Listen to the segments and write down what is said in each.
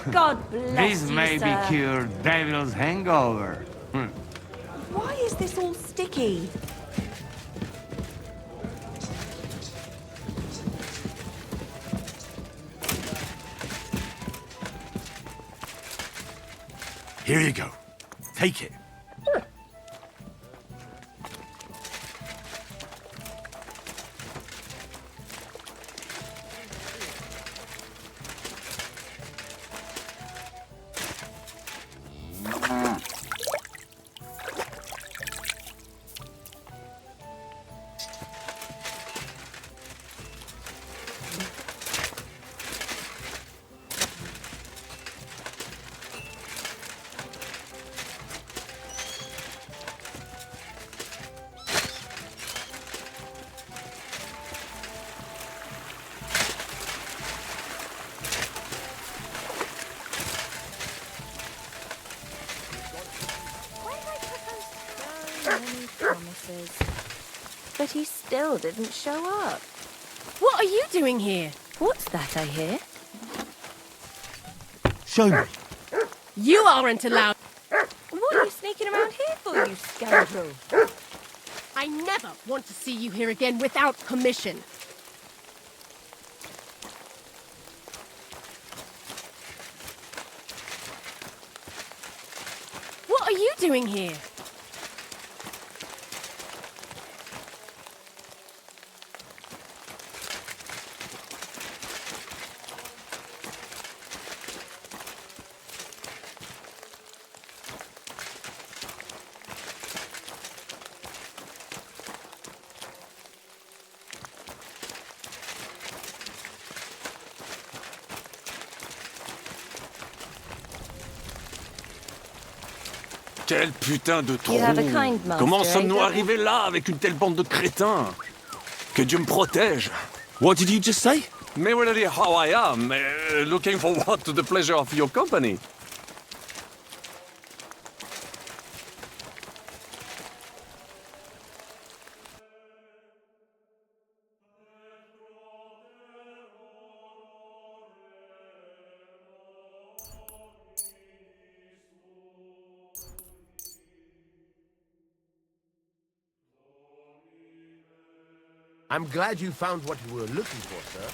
God bless This you, may sir. be cure devil's hangover. Why is this all sticky? Here you go. Take it. Many promises. But he still didn't show up. What are you doing here? What's that I hear? Show me. You aren't allowed. What are you sneaking around here for, you scoundrel? I never want to see you here again without permission. What are you doing here? Quel putain de trou! You have a kind master, Comment sommes-nous eh, arrivés là avec une telle bande de crétins? Que Dieu me protège! What did you just say? Merely how I am, looking forward to the pleasure of your company. I'm glad you found what you were looking for, sir.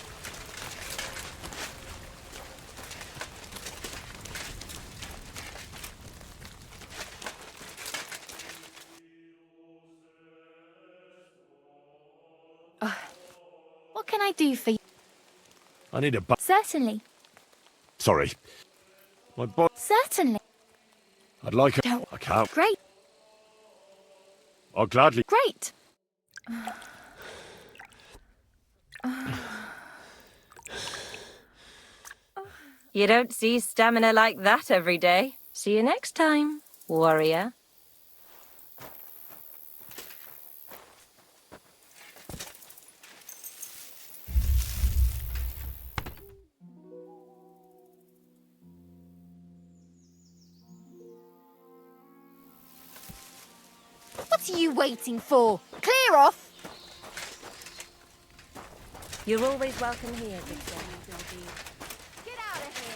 What can I do for you? I need a Certainly. Sorry. My boy. Certainly. I'd like a... Don't- I can't. Great. I'll gladly... Great. You don't see stamina like that every day. See you next time, warrior. What are you waiting for? Clear off. You're always welcome here, good sir. Get out of here.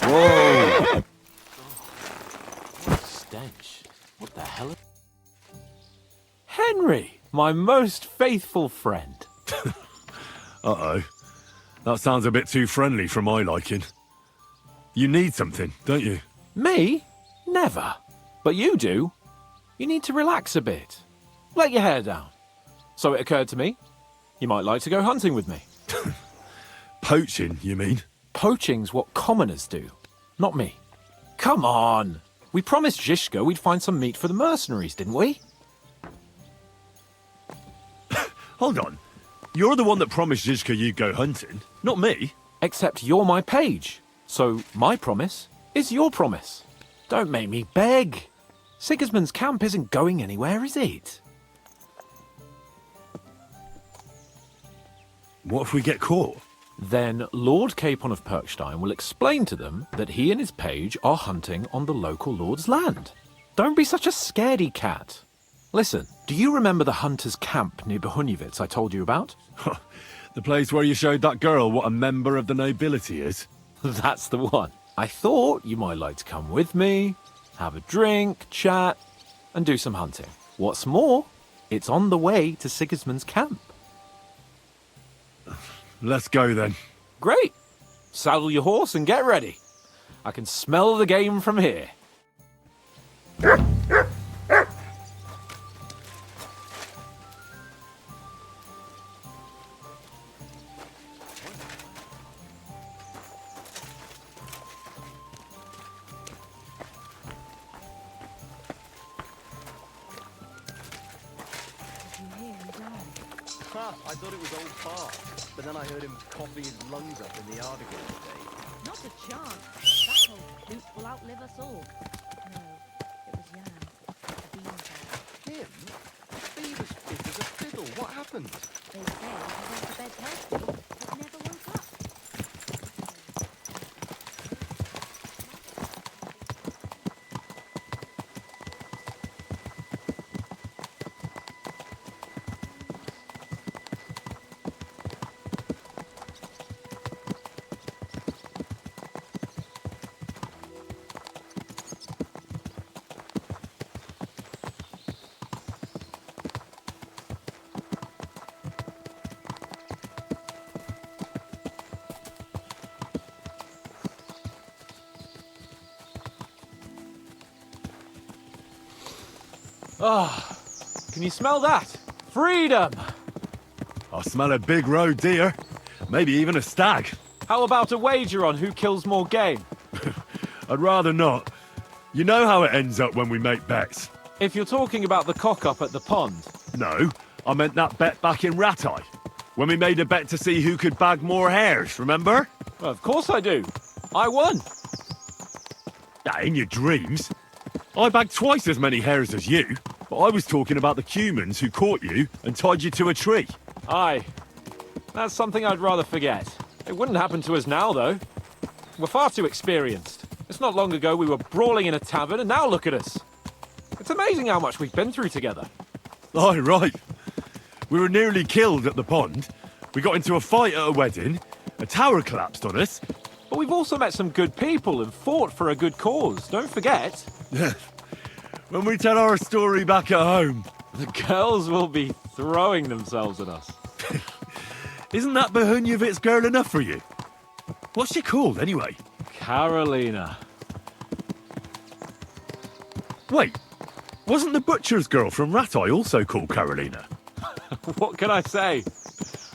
Whoa! What a stench. What the hell? Henry, my most faithful friend. Uh-oh. That sounds a bit too friendly for my liking. You need something, don't you? Me? Never. But you do. You need to relax a bit. Let your hair down. So it occurred to me, you might like to go hunting with me. Poaching, you mean? Poaching's what commoners do, not me. Come on. We promised Zizka we'd find some meat for the mercenaries, didn't we? Hold on. You're the one that promised Zizka you'd go hunting, not me. Except you're my page. So my promise is your promise. Don't make me beg. Sigismund's camp isn't going anywhere, is it? What if we get caught? Then Lord Capon of Perkstein will explain to them that he and his page are hunting on the local lord's land. Don't be such a scaredy cat. Listen, do you remember the hunter's camp near Behunjevitz I told you about? The place where you showed that girl what a member of the nobility is? That's the one. I thought you might like to come with me, have a drink, chat, and do some hunting. What's more, it's on the way to Sigismund's camp. Let's go then. Great. Saddle your horse and get ready. I can smell the game from here. I thought it was old Bart, but then I heard him coughing his lungs up in the yard again today. Not a chance. That old coot will outlive us all. No, it was Jan, the beanbag. Him? He was fit as a fiddle. What happened? They say he went to bed healthy, but never woke up. Ah, can you smell that? Freedom! I smell a big roe deer. Maybe even a stag. How about a wager on who kills more game? I'd rather not. You know how it ends up when we make bets. If you're talking about the cock-up at the pond. No, I meant that bet back in Ratai. When we made a bet to see who could bag more hares, remember? Well, of course I do. I won. In your dreams. I bagged twice as many hares as you, but I was talking about the humans who caught you and tied you to a tree. Aye. That's something I'd rather forget. It wouldn't happen to us now, though. We're far too experienced. It's not long ago we were brawling in a tavern, and now look at us. It's amazing how much we've been through together. Aye, right. We were nearly killed at the pond. We got into a fight at a wedding. A tower collapsed on us. But we've also met some good people and fought for a good cause. Don't forget. When we tell our story back at home. The girls will be throwing themselves at us. Isn't that Behunjevitz girl enough for you? What's she called, anyway? Carolina. Wait, wasn't the butcher's girl from Ratai also called Carolina? What can I say?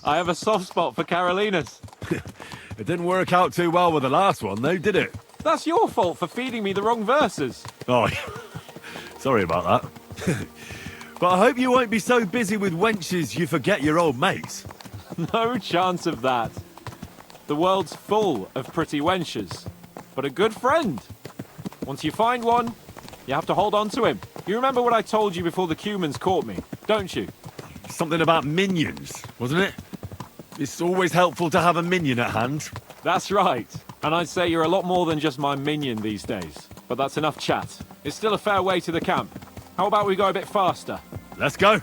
I have a soft spot for Carolinas. It didn't work out too well with the last one, though, did it? That's your fault for feeding me the wrong verses. Oh, sorry about that. But I hope you won't be so busy with wenches you forget your old mates. No chance of that. The world's full of pretty wenches, but a good friend. Once you find one, you have to hold on to him. You remember what I told you before the Cumans caught me, don't you? Something about minions, wasn't it? It's always helpful to have a minion at hand. That's right. And I'd say you're a lot more than just my minion these days. But that's enough chat. It's still a fair way to the camp. How about we go a bit faster? Let's go.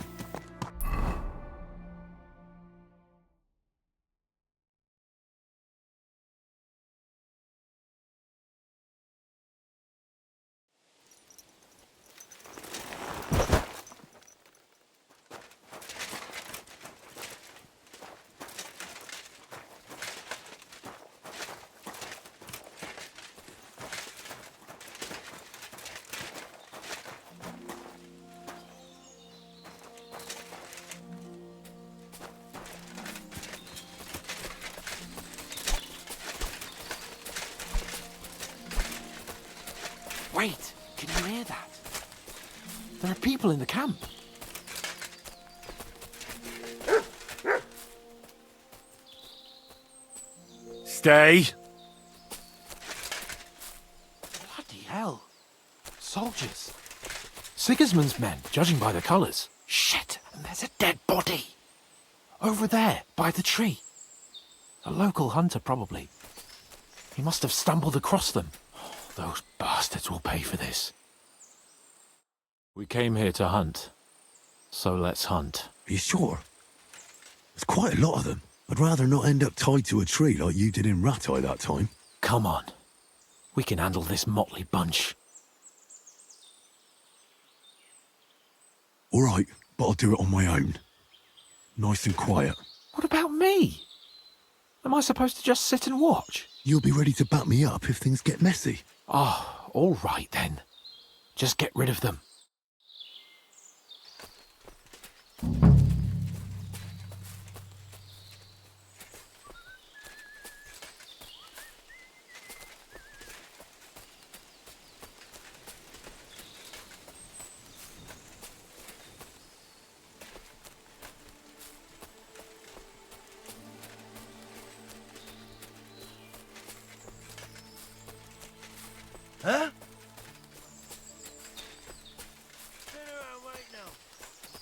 Wait, can you hear that? There are people in the camp. Stay. Bloody hell. Soldiers. Sigismund's men, judging by the colours. Shit, and there's a dead body. Over there, by the tree. A local hunter, probably. He must have stumbled across them. Those bastards will pay for this. We came here to hunt. So let's hunt. Are you sure? There's quite a lot of them. I'd rather not end up tied to a tree like you did in Rattay that time. Come on. We can handle this motley bunch. All right, but I'll do it on my own. Nice and quiet. What about me? Am I supposed to just sit and watch? You'll be ready to back me up if things get messy. Oh, all right then. Just get rid of them. Huh? Turn around right now.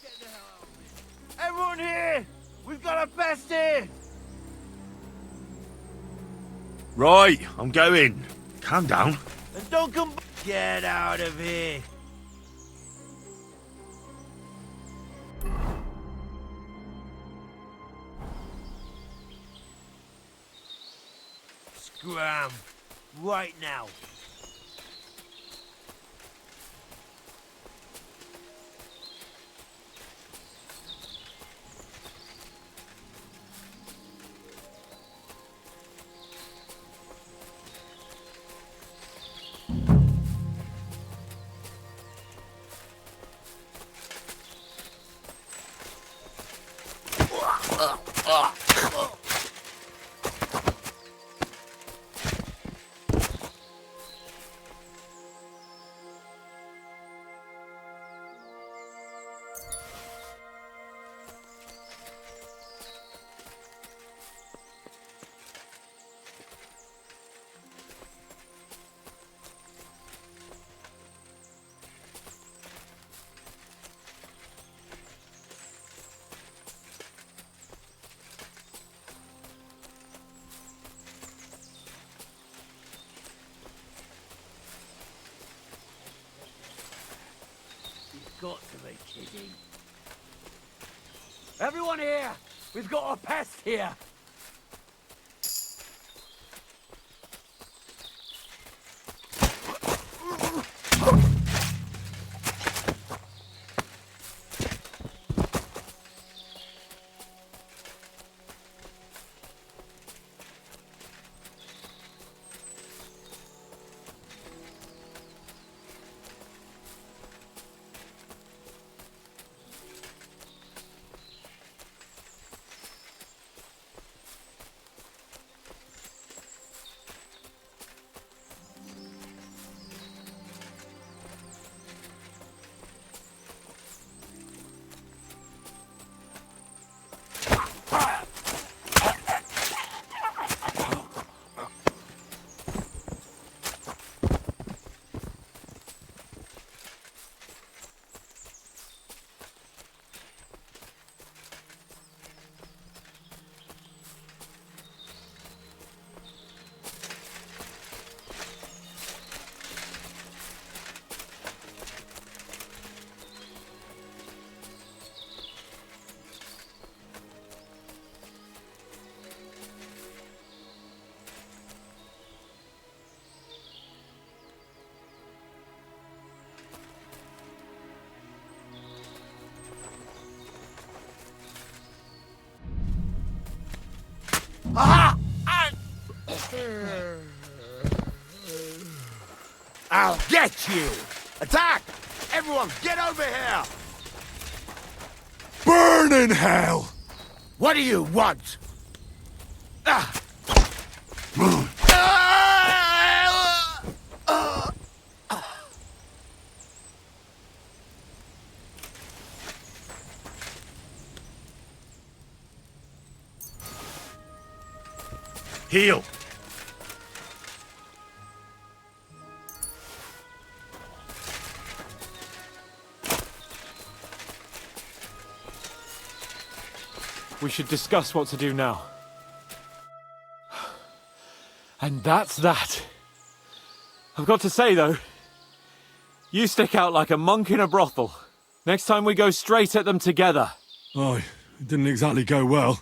Get the hell out of here. Everyone here! We've got a pest here! Right, I'm going. Calm down. And don't come back. Get out of here. Scram. Right now. Got to be kidding. Everyone here! We've got a pest here! Aha! I'll get you! Attack! Everyone, get over here! Burn in hell! What do you want? Ah! Heal! we should discuss what to do now. And that's that. I've got to say, though, you stick out like a monk in a brothel. Next time we go straight at them together. Oh, it didn't exactly go well.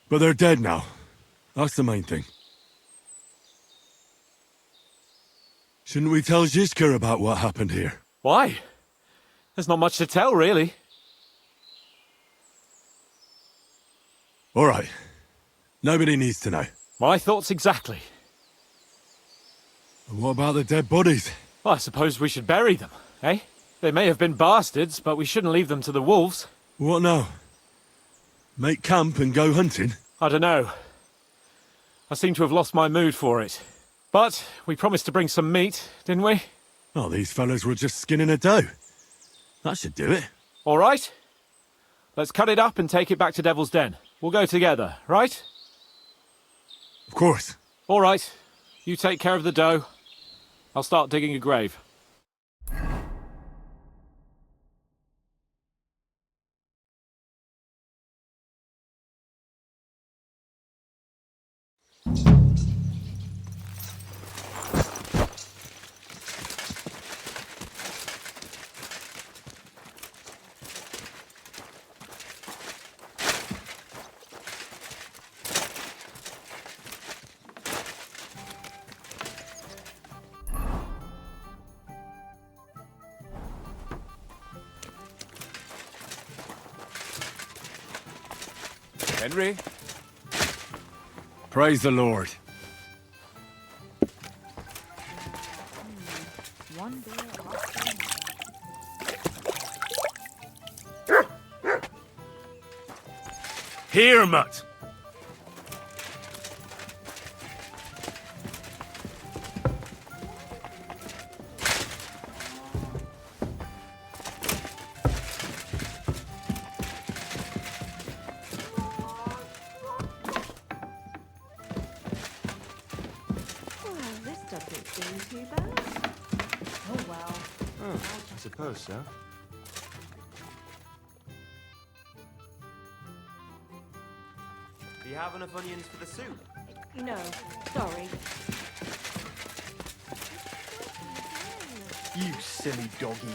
But they're dead now. That's the main thing. Shouldn't we tell Ziska about what happened here? Why? There's not much to tell, really. All right. Nobody needs to know. My thoughts exactly. And what about the dead bodies? Well, I suppose we should bury them, eh? They may have been bastards, but we shouldn't leave them to the wolves. What now? Make camp and go hunting? I don't know. I seem to have lost my mood for it. But we promised to bring some meat, didn't we? Oh, these fellas were just skinning a doe. That should do it. All right. Let's cut it up and take it back to Devil's Den. We'll go together, right? Of course. All right. You take care of the doe. I'll start digging a grave. Henry? Praise the Lord. One day Here, mutt. This doesn't seem too bad. Oh well. I suppose so. Do you have enough onions for the soup? No, sorry. You silly doggy.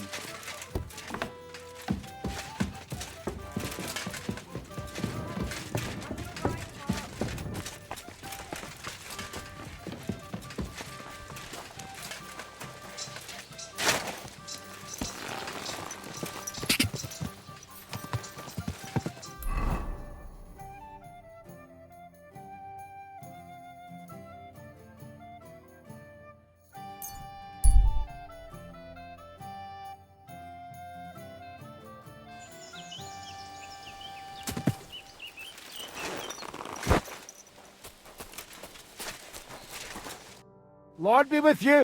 Lord be with you.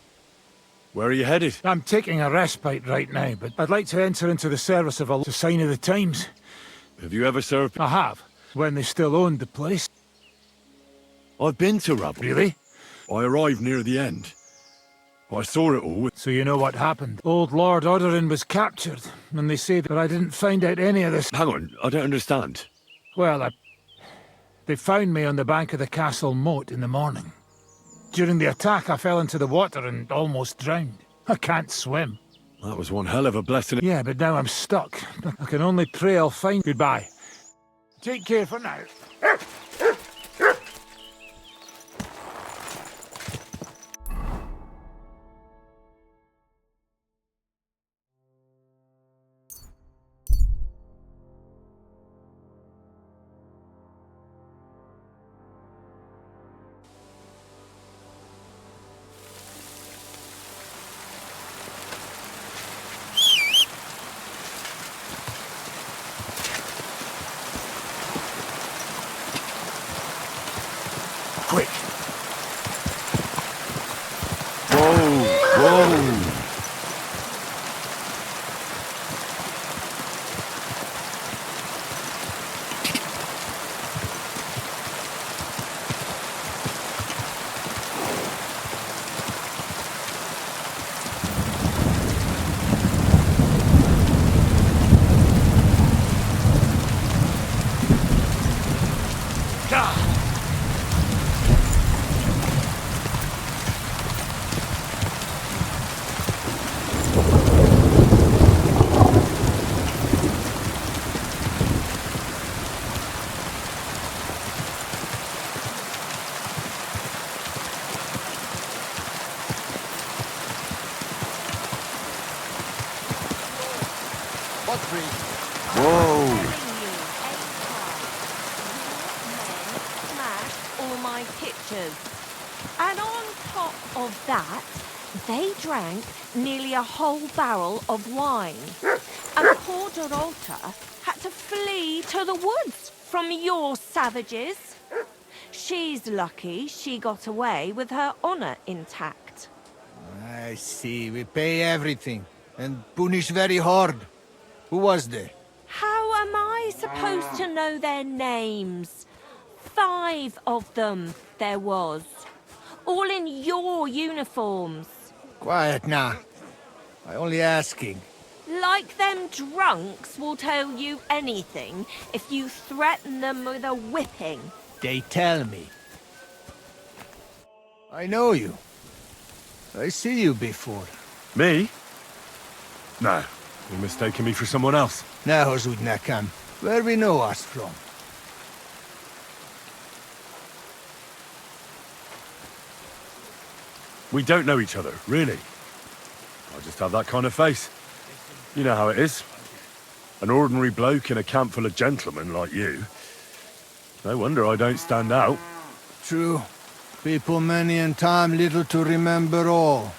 Where are you headed? I'm taking a respite right now, but I'd like to enter into the service of a sign of the times. Have you ever served? I have, when they still owned the place. I've been to Rubble. Really? I arrived near the end. I saw it all. So you know what happened. Old Lord Odorin was captured, and they say that I didn't find out any of this. Hang on, I don't understand. Well, they found me on the bank of the castle moat in the morning. During the attack, I fell into the water and almost drowned. I can't swim. That was one hell of a blessing. Yeah, but now I'm stuck. I can only pray I'll find... Goodbye. Take care for now. Godfrey. Whoa! Smashed all my pictures. And on top of that, they drank nearly a whole barrel of wine. And poor Dorota had to flee to the woods from your savages. She's lucky she got away with her honor intact. I see. We pay everything. And punish very hard. Who was there? How am I supposed to know their names? 5 of them there was. All in your uniforms. Quiet now. I only asking. Like them drunks will tell you anything if you threaten them with a whipping. They tell me. I know you. I see you before. Me? No. You're mistaking me for someone else. Now, Zudnakam, where we know us from? We don't know each other, really. I just have that kind of face. You know how it is. An ordinary bloke in a camp full of gentlemen like you. No wonder I don't stand out. True. People many and time little to remember all.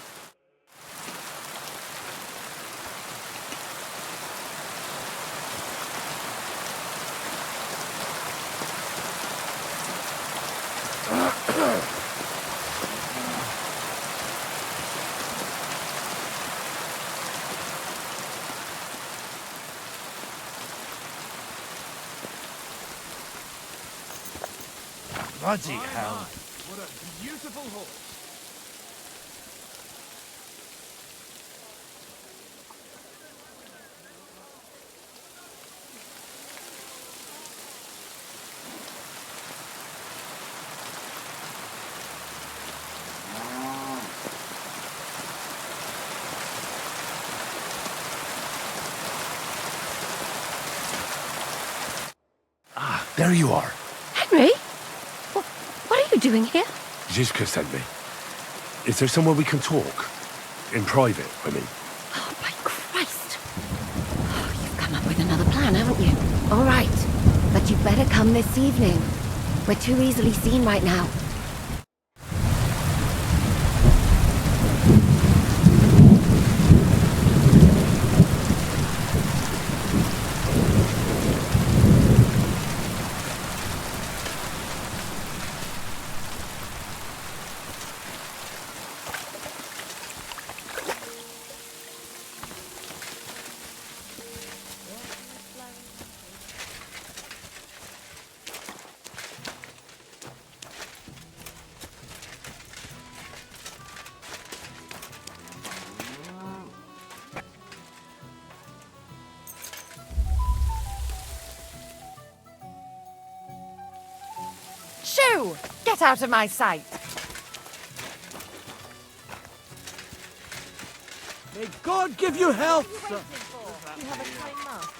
Bloody hell. What a beautiful horse. Ah, there you are. Henry? What are you doing here? Zizka sent me. Is there somewhere we can talk? In private, I mean. Oh, by Christ. Oh, you've come up with another plan, haven't you? All right, but you'd better come this evening. We're too easily seen right now. Shoo! Get out of my sight! May God give you health, sir. You have a kind master.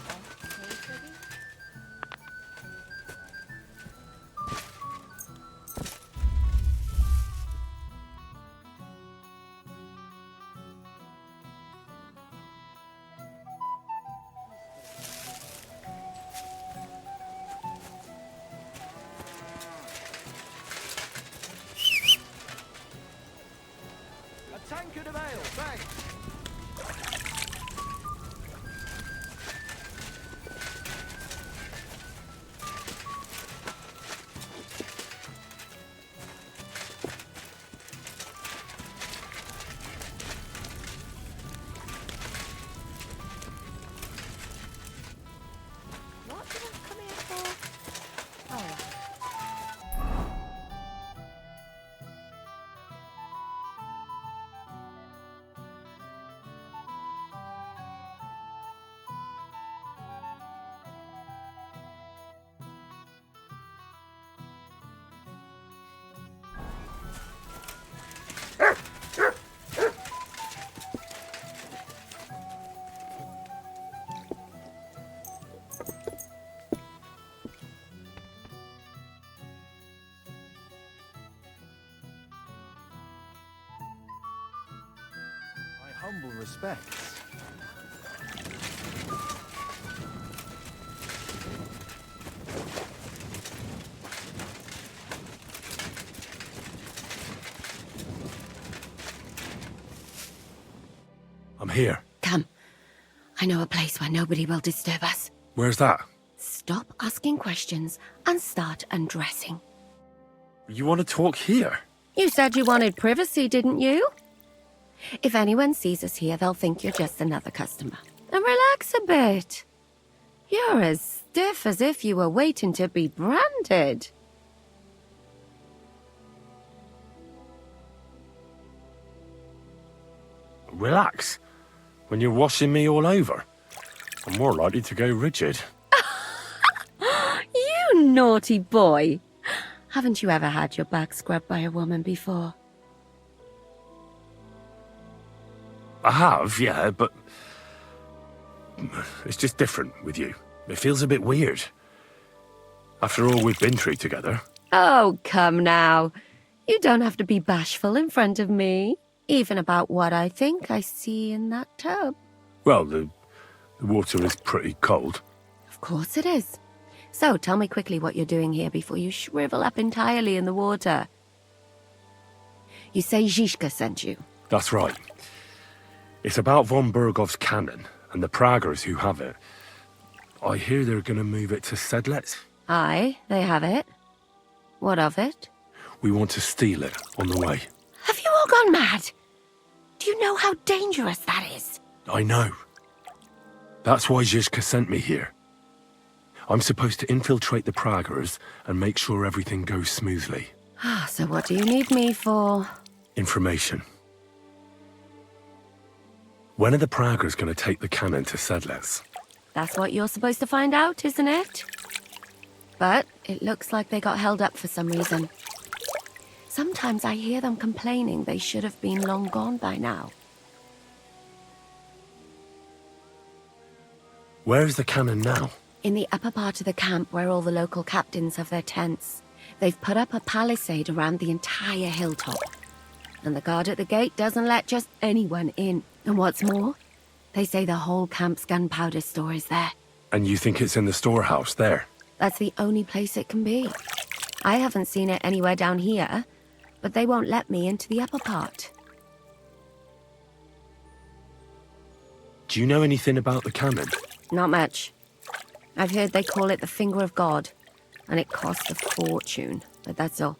A tankard of ale, thanks. What did I come here for? Oh. My humble respects. here. Come. I know a place where nobody will disturb us. Where's that? Stop asking questions and start undressing. You want to talk here? You said you wanted privacy, didn't you? If anyone sees us here, they'll think you're just another customer. And relax a bit. You're as stiff as if you were waiting to be branded. Relax. When you're washing me all over, I'm more likely to go rigid. You naughty boy. Haven't you ever had your back scrubbed by a woman before? I have, yeah, but it's just different with you. It feels a bit weird. After all we've been through together. Oh, come now. You don't have to be bashful in front of me. Even about what I think I see in that tub. Well, the water is pretty cold. Of course it is. So, tell me quickly what you're doing here before you shrivel up entirely in the water. You say Cicaxk sent you? That's right. It's about von Bergov's cannon and the Praggers who have it. I hear they're going to move it to Sedlec. Aye, they have it. What of it? We want to steal it on the way. Have you all gone mad? Do you know how dangerous that is? I know. That's why Cicaxk sent me here. I'm supposed to infiltrate the Praggers and make sure everything goes smoothly. So what do you need me for? Information. When are the Praggers going to take the cannon to Sedlec? That's what you're supposed to find out, isn't it? But it looks like they got held up for some reason. Sometimes I hear them complaining they should have been long gone by now. Where is the cannon now? In the upper part of the camp where all the local captains have their tents. They've put up a palisade around the entire hilltop. And the guard at the gate doesn't let just anyone in. And what's more, they say the whole camp's gunpowder store is there. And you think it's in the storehouse there? That's the only place it can be. I haven't seen it anywhere down here, but they won't let me into the upper part. Do you know anything about the cannon? Not much. I've heard they call it the Finger of God, and it costs a fortune, but that's all.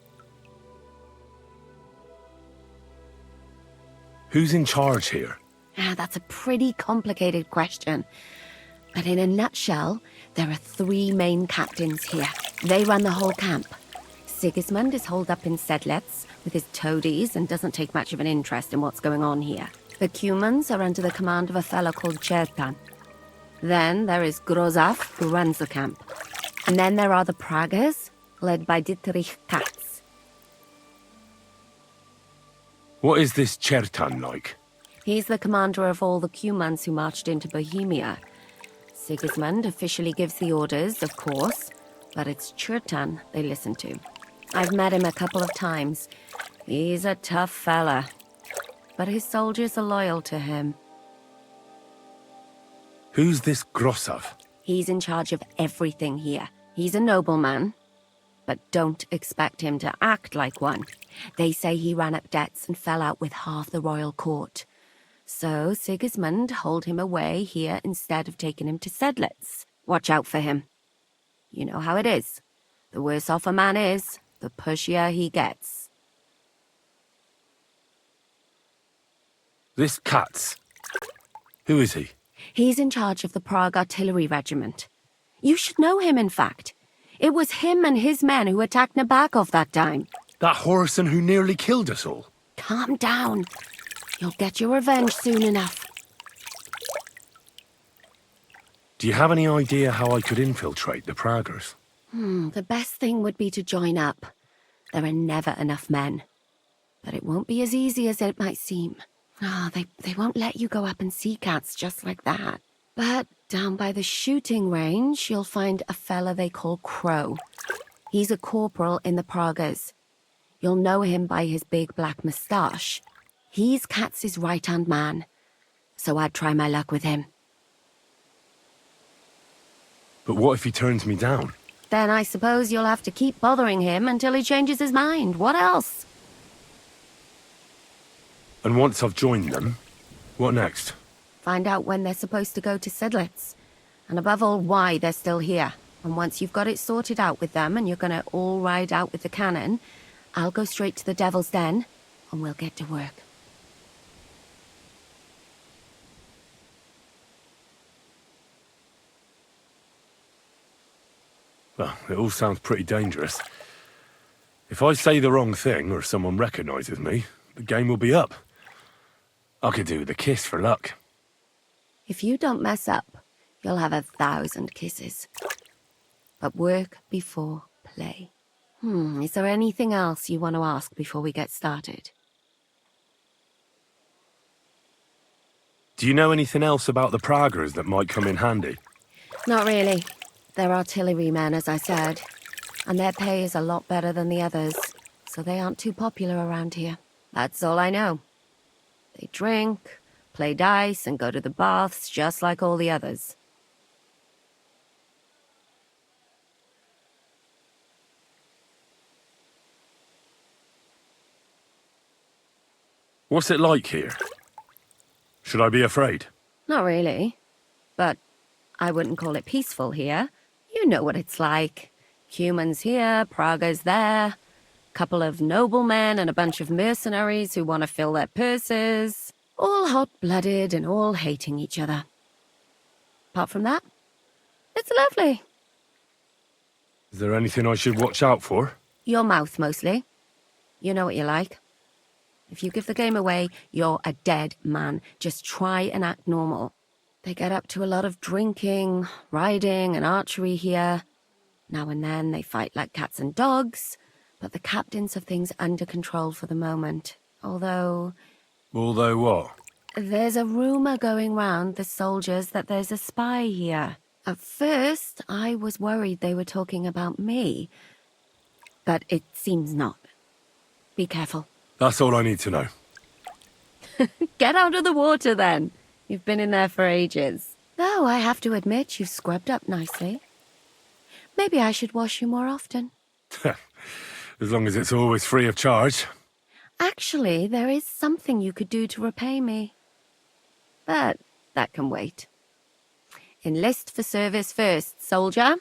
Who's in charge here? That's a pretty complicated question. But in a nutshell, there are 3 main captains here. They run the whole camp. Sigismund is holed up in Sedlec with his toadies and doesn't take much of an interest in what's going on here. The Cumans are under the command of a fellow called Chertan. Then there is Grozaf, who runs the camp. And then there are the Praggers, led by Dietrich Katz. What is this Chertan like? He's the commander of all the Cumans who marched into Bohemia. Sigismund officially gives the orders, of course, but it's Chertan they listen to. I've met him a couple of times. He's a tough fella. But his soldiers are loyal to him. Who's this Grosov? He's in charge of everything here. He's a nobleman, but don't expect him to act like one. They say he ran up debts and fell out with half the royal court. So Sigismund holed him away here instead of taking him to Sedlec. Watch out for him. You know how it is. The worse off a man is, the pushier he gets. This Katz. Who is he? He's in charge of the Prague Artillery Regiment. You should know him, in fact. It was him and his men who attacked Nabakov that time. That Horison who nearly killed us all. Calm down. You'll get your revenge soon enough. Do you have any idea how I could infiltrate the Praggers? The best thing would be to join up. There are never enough men. But it won't be as easy as it might seem. They won't let you go up and see cats just like that. But down by the shooting range, you'll find a fella they call Crow. He's a corporal in the Praggers. You'll know him by his big black moustache. He's Katz's right-hand man, so I'd try my luck with him. But what if he turns me down? Then I suppose you'll have to keep bothering him until he changes his mind. What else? And once I've joined them, what next? Find out when they're supposed to go to Sedlitz. And above all, why they're still here. And once you've got it sorted out with them and you're gonna all ride out with the cannon, I'll go straight to the Devil's Den and we'll get to work. Well, it all sounds pretty dangerous. If I say the wrong thing or someone recognizes me, the game will be up. I could do with a kiss for luck. If you don't mess up, you'll have 1,000 kisses. But work before play. Is there anything else you want to ask before we get started? Do you know anything else about the Praggers that might come in handy? Not really. They're artillerymen, as I said. And their pay is a lot better than the others, so they aren't too popular around here. That's all I know. They drink, play dice, and go to the baths just like all the others. What's it like here? Should I be afraid? Not really. But I wouldn't call it peaceful here. You know what it's like. Humans here, Prague's there. Couple of noblemen and a bunch of mercenaries who want to fill their purses. All hot-blooded and all hating each other. Apart from that, it's lovely. Is there anything I should watch out for? Your mouth, mostly. You know what you like. If you give the game away, you're a dead man. Just try and act normal. They get up to a lot of drinking, riding, and archery here. Now and then they fight like cats and dogs, but the captains have things under control for the moment. Although what? There's a rumor going round the soldiers that there's a spy here. At first, I was worried they were talking about me, but it seems not. Be careful. That's all I need to know. Get out of the water, then. You've been in there for ages. Though I have to admit you've scrubbed up nicely. Maybe I should wash you more often. As long as it's always free of charge. Actually, there is something you could do to repay me. But that can wait. Enlist for service first, soldier.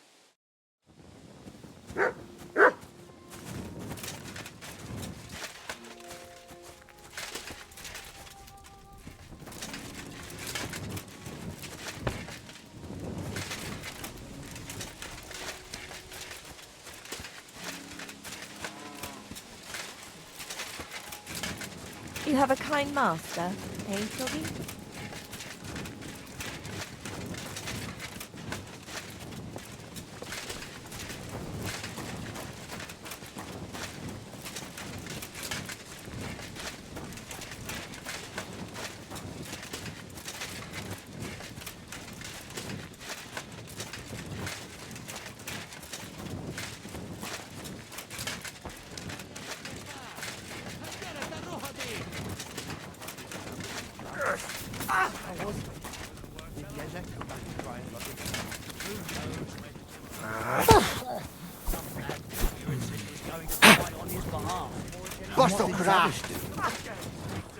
You have a kind master, eh, Froggy?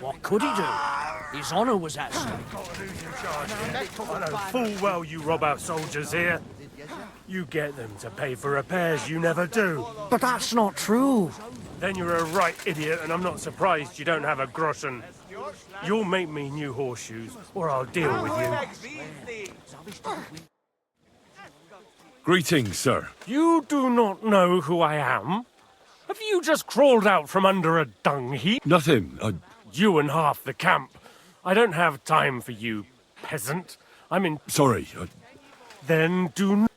What could he do? His honour was at stake. I know full well you rob our soldiers here. You get them to pay for repairs you never do. But that's not true. Then you're a right idiot, and I'm not surprised you don't have a groschen. You'll make me new horseshoes, or I'll deal with you. Greetings, sir. You do not know who I am? Have you just crawled out from under a dung heap? Nothing. You and half the camp. I don't have time for you, peasant. I'm in... Sorry. Then do not...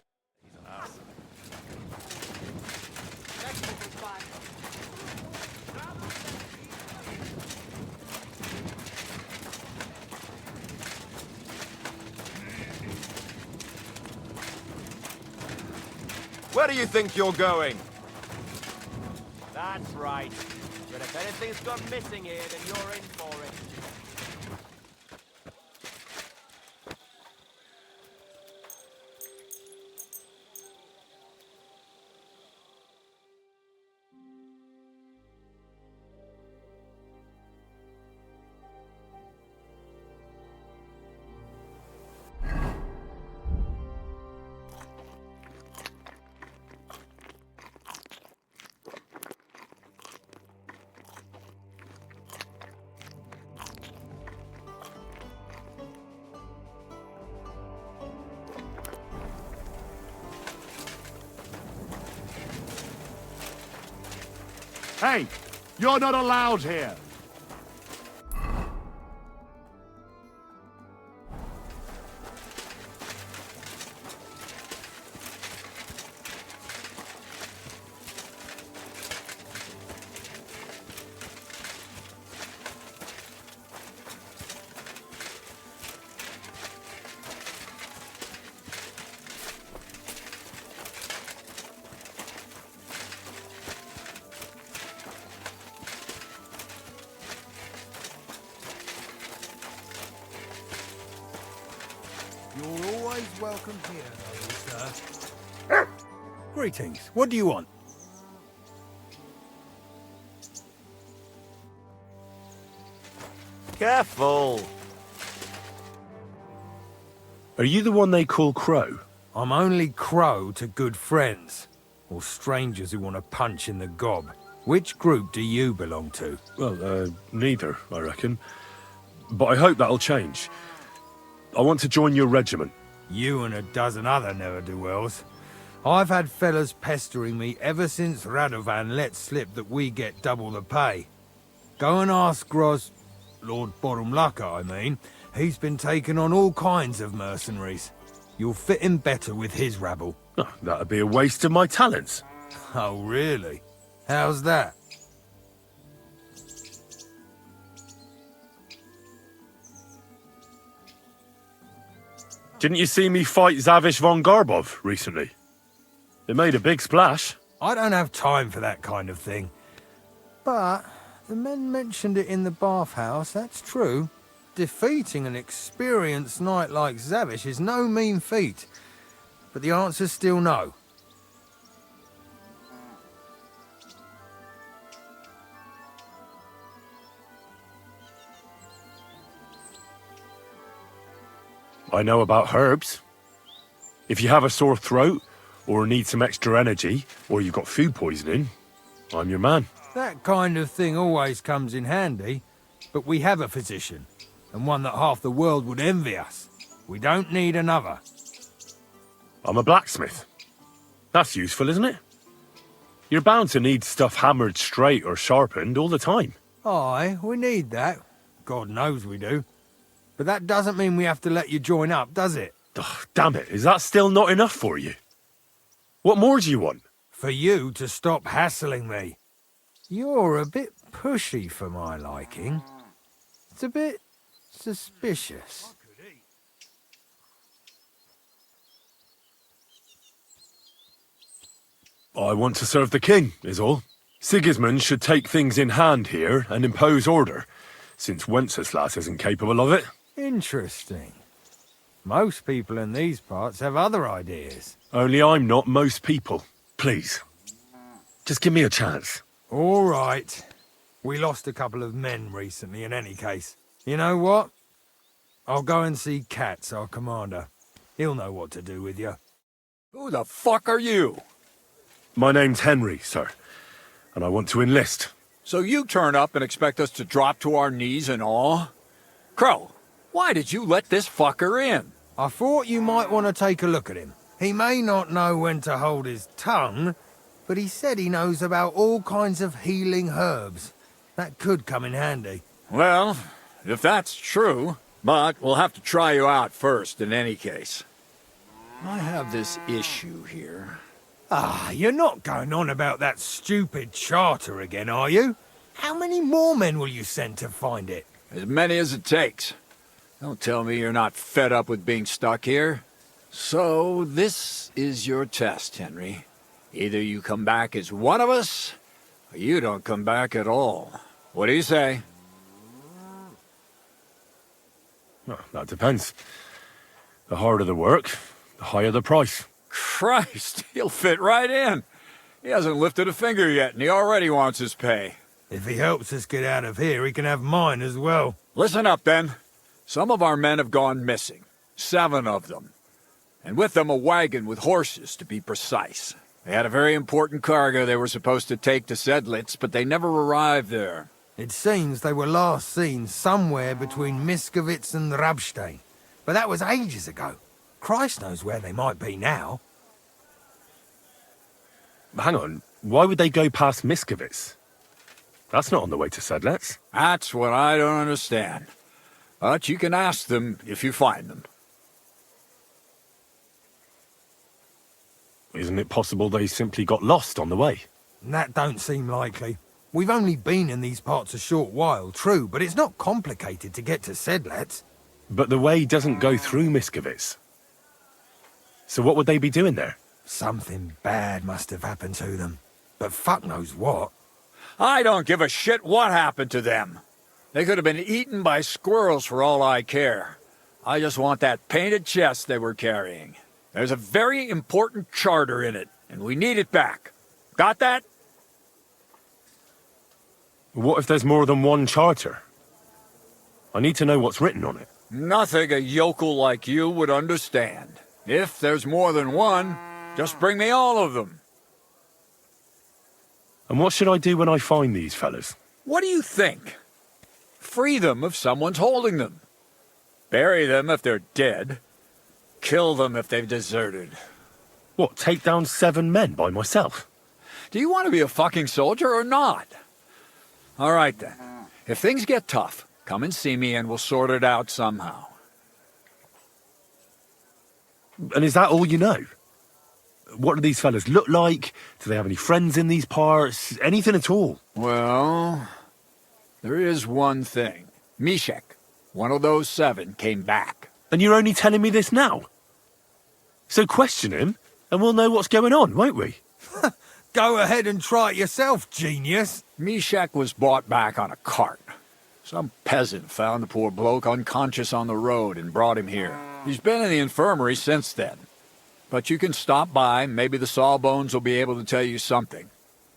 Where do you think you're going? That's right. But if anything's gone missing here, then you're in for it. Hey, you're not allowed here. You're always welcome here, though, sir. Greetings. What do you want? Careful! Are you the one they call Crow? I'm only Crow to good friends, or strangers who want to punch in the gob. Which group do you belong to? Well, neither, I reckon. But I hope that'll change. I want to join your regiment. You and a dozen other ne'er-do-wells. I've had fellas pestering me ever since Radovan let slip that we get double the pay. Go and ask Gros... Lord Borumlaka, I mean. He's been taking on all kinds of mercenaries. You'll fit in better with his rabble. Oh, that'd be a waste of my talents. Oh, really? How's that? Didn't you see me fight Zavish von Garbov recently? It made a big splash. I don't have time for that kind of thing. But the men mentioned it in the bathhouse, that's true. Defeating an experienced knight like Zavish is no mean feat. But the answer's still no. I know about herbs. If you have a sore throat, or need some extra energy, or you've got food poisoning, I'm your man. That kind of thing always comes in handy. But we have a physician, and one that half the world would envy us. We don't need another. I'm a blacksmith. That's useful, isn't it? You're bound to need stuff hammered straight or sharpened all the time. Aye, we need that. God knows we do. But that doesn't mean we have to let you join up, does it? Ugh, damn it, is that still not enough for you? What more do you want? For you to stop hassling me. You're a bit pushy for my liking. It's a bit suspicious. I want to serve the king, is all. Sigismund should take things in hand here and impose order, since Wenceslas isn't capable of it. Interesting. Most people in these parts have other ideas. Only I'm not most people. Please. Just give me a chance. All right. We lost a couple of men recently in any case. You know what? I'll go and see Katz, our commander. He'll know what to do with you. Who the fuck are you? My name's Henry, sir, and I want to enlist. So you turn up and expect us to drop to our knees in awe? Crow, why did you let this fucker in? I thought you might want to take a look at him. He may not know when to hold his tongue, but he said he knows about all kinds of healing herbs. That could come in handy. Well, if that's true, but we'll have to try you out first in any case. I have this issue here. Ah, you're not going on about that stupid charter again, are you? How many more men will you send to find it? As many as it takes. Don't tell me you're not fed up with being stuck here. So, this is your test, Henry. Either you come back as one of us, or you don't come back at all. What do you say? Well, that depends. The harder the work, the higher the price. Christ, he'll fit right in. He hasn't lifted a finger yet, and he already wants his pay. If he helps us get out of here, he can have mine as well. Listen up, then. Some of our men have gone missing. 7 of them. And with them a wagon with horses, to be precise. They had a very important cargo they were supposed to take to Sedlitz, but they never arrived there. It seems they were last seen somewhere between Miskovitz and Rabstein. But that was ages ago. Christ knows where they might be now. Hang on, why would they go past Miskovitz? That's not on the way to Sedlets. That's what I don't understand. But you can ask them if you find them. Isn't it possible they simply got lost on the way? That don't seem likely. We've only been in these parts a short while, true, but it's not complicated to get to Sedlets. But the way doesn't go through Miskovitz. So what would they be doing there? Something bad must have happened to them. But fuck knows what. I don't give a shit what happened to them. They could have been eaten by squirrels for all I care. I just want that painted chest they were carrying. There's a very important charter in it, and we need it back. Got that? What if there's more than one charter? I need to know what's written on it. Nothing a yokel like you would understand. If there's more than one, just bring me all of them. And what should I do when I find these fellas? What do you think? Free them if someone's holding them. Bury them if they're dead. Kill them if they've deserted. What, take down 7 men by myself? Do you want to be a fucking soldier or not? All right then. If things get tough, come and see me and we'll sort it out somehow. And is that all you know? What do these fellas look like? Do they have any friends in these parts? Anything at all? Well, there is one thing. Mishek, one of those 7, came back. And you're only telling me this now? So question him, and we'll know what's going on, won't we? Go ahead and try it yourself, genius. Mishek was brought back on a cart. Some peasant found the poor bloke unconscious on the road and brought him here. He's been in the infirmary since then. But you can stop by, maybe the Sawbones will be able to tell you something.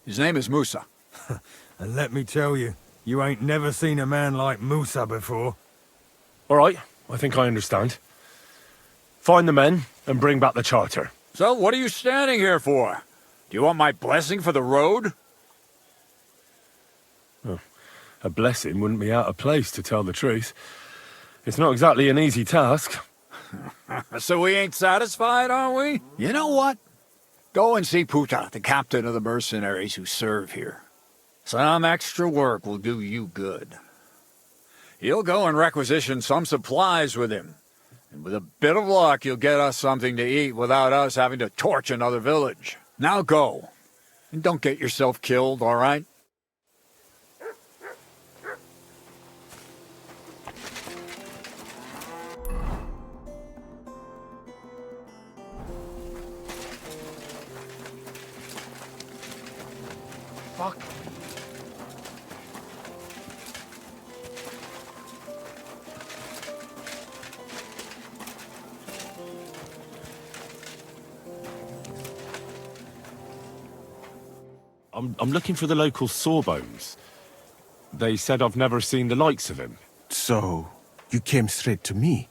His name is Musa. And let me tell you, you ain't never seen a man like Musa before. All right, I think I understand. Find the men and bring back the charter. So what are you standing here for? Do you want my blessing for the road? Oh, a blessing wouldn't be out of place, to tell the truth. It's not exactly an easy task. So we ain't satisfied, are we? You know what? Go and see Puta, the captain of the mercenaries who serve here. Some extra work will do you good. He'll go and requisition some supplies with him. And with a bit of luck, you'll get us something to eat without us having to torch another village. Now go. And don't get yourself killed, all right? Fuck. I'm looking for the local Sawbones. They said I've never seen the likes of him. So, you came straight to me.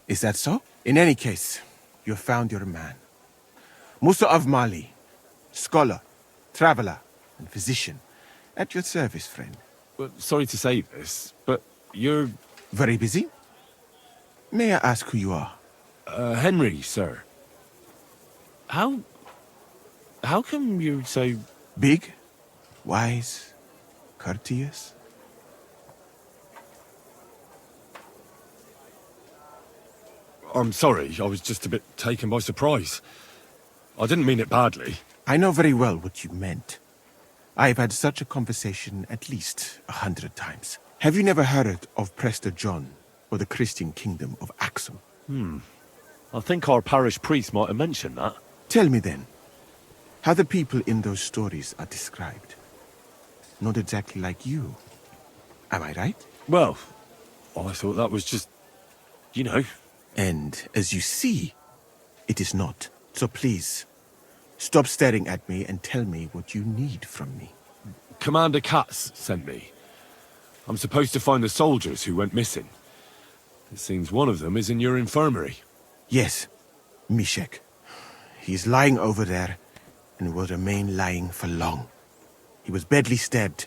Is that so? In any case, you found your man. Musa of Mali, scholar, traveler, and physician. At your service, friend. Well, sorry to say this, but you're... Very busy? May I ask who you are? Henry, sir. How come you're so... Big? Wise? Courteous? I'm sorry, I was just a bit taken by surprise. I didn't mean it badly. I know very well what you meant. I've had such a conversation at least 100 times. Have you never heard of Prester John or the Christian kingdom of Axum? I think our parish priest might have mentioned that. Tell me then, how the people in those stories are described. Not exactly like you. Am I right? Well, I thought that was just, you know. And as you see, it is not. So please, stop staring at me and tell me what you need from me. Commander Katz sent me. I'm supposed to find the soldiers who went missing. It seems one of them is in your infirmary. Yes, Mishek. He's lying over there and will remain lying for long. He was badly stabbed,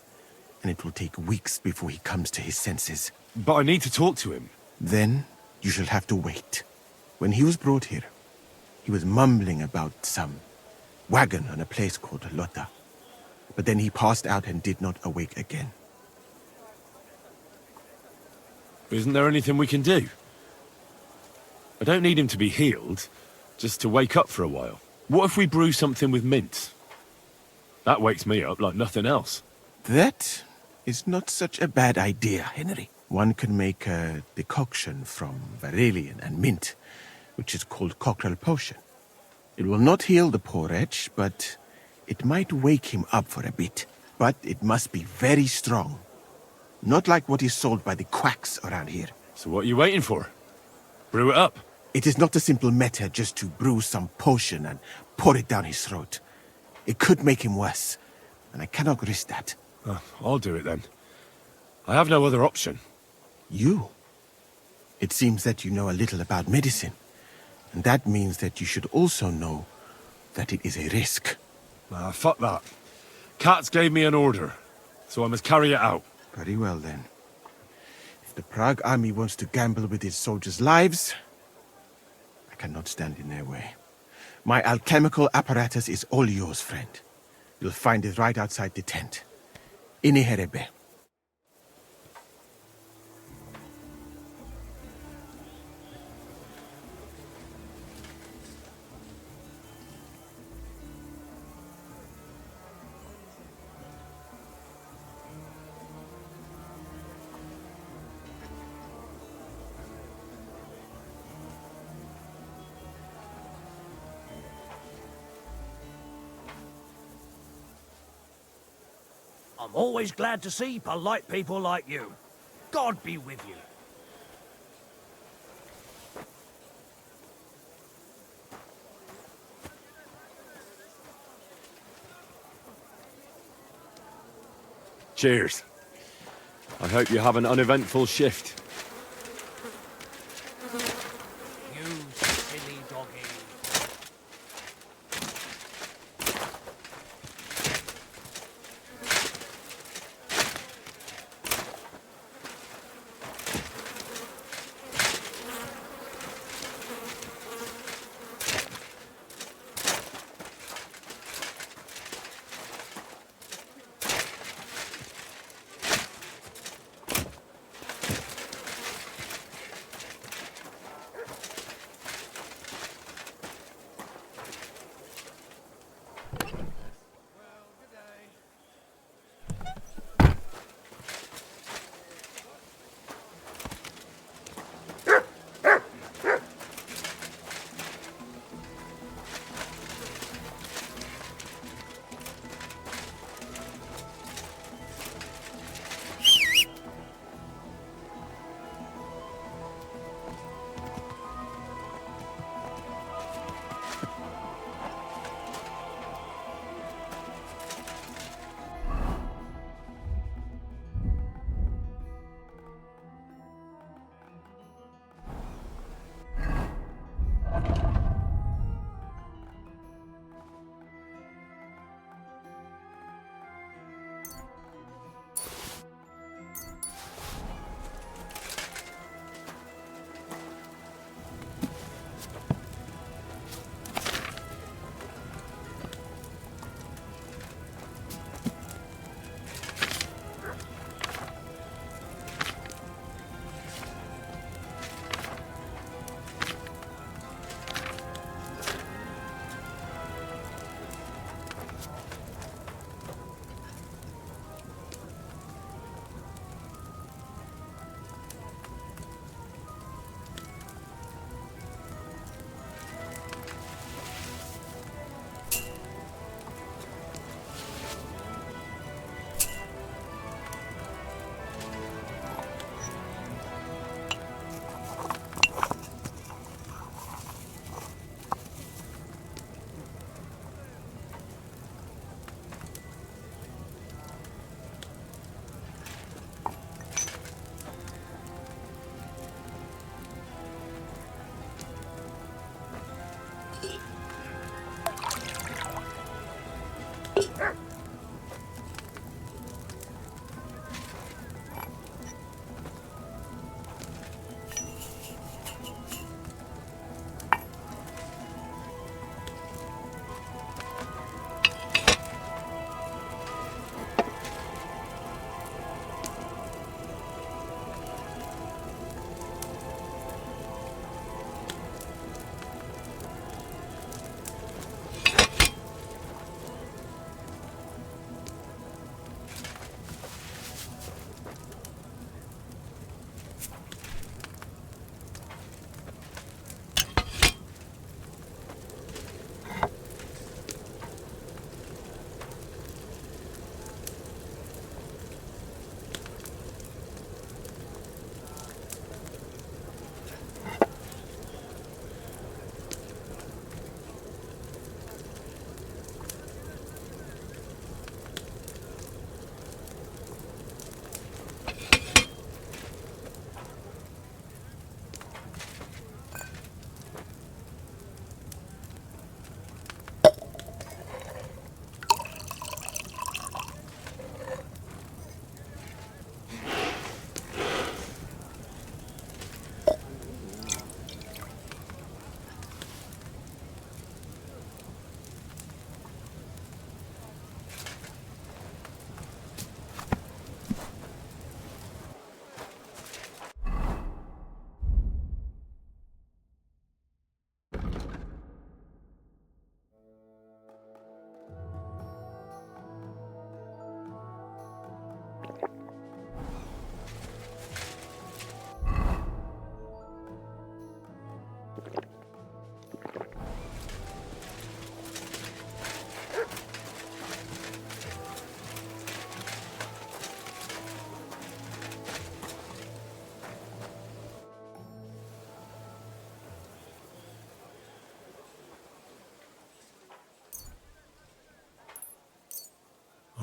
and it will take weeks before he comes to his senses. But I need to talk to him. Then you shall have to wait. When he was brought here, he was mumbling about some wagon on a place called Lota. but then he passed out and did not awake again. Isn't there anything we can do? I don't need him to be healed, just to wake up for a while. What if we brew something with mint? That wakes me up like nothing else. That is not such a bad idea, Henry. One can make a decoction from Varelian and mint, which is called cockerel potion. It will not heal the poor wretch, but it might wake him up for a bit. But it must be very strong. Not like what is sold by the quacks around here. So what are you waiting for? Brew it up. It is not a simple matter just to brew some potion and pour it down his throat. It could make him worse, and I cannot risk that. I'll do it then. I have no other option. You? It seems that you know a little about medicine, and that means that you should also know that it is a risk. Fuck that. Katz gave me an order, so I must carry it out. Very well then. If the Prague army wants to gamble with its soldiers' lives, I cannot stand in their way. My alchemical apparatus is all yours, friend. You'll find it right outside the tent. Ini herebe. I'm always glad to see polite people like you. God be with you. Cheers. I hope you have an uneventful shift. You silly doggy.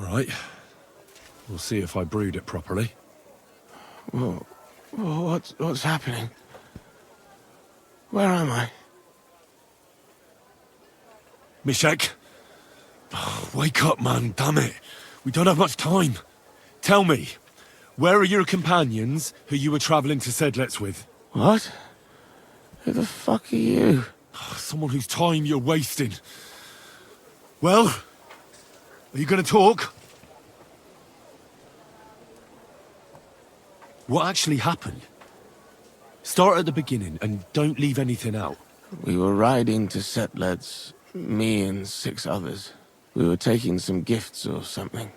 Right. We'll see if I brewed it properly. Whoa. What's happening? Where am I? Mishek! Oh, wake up, man, damn it. We don't have much time. Tell me, where are your companions who you were travelling to Sedlets with? What? Who the fuck are you? Someone whose time you're wasting. Well, are you going to talk? What actually happened? Start at the beginning and don't leave anything out. We were riding to Sedlets, me and 6 others. We were taking some gifts or something.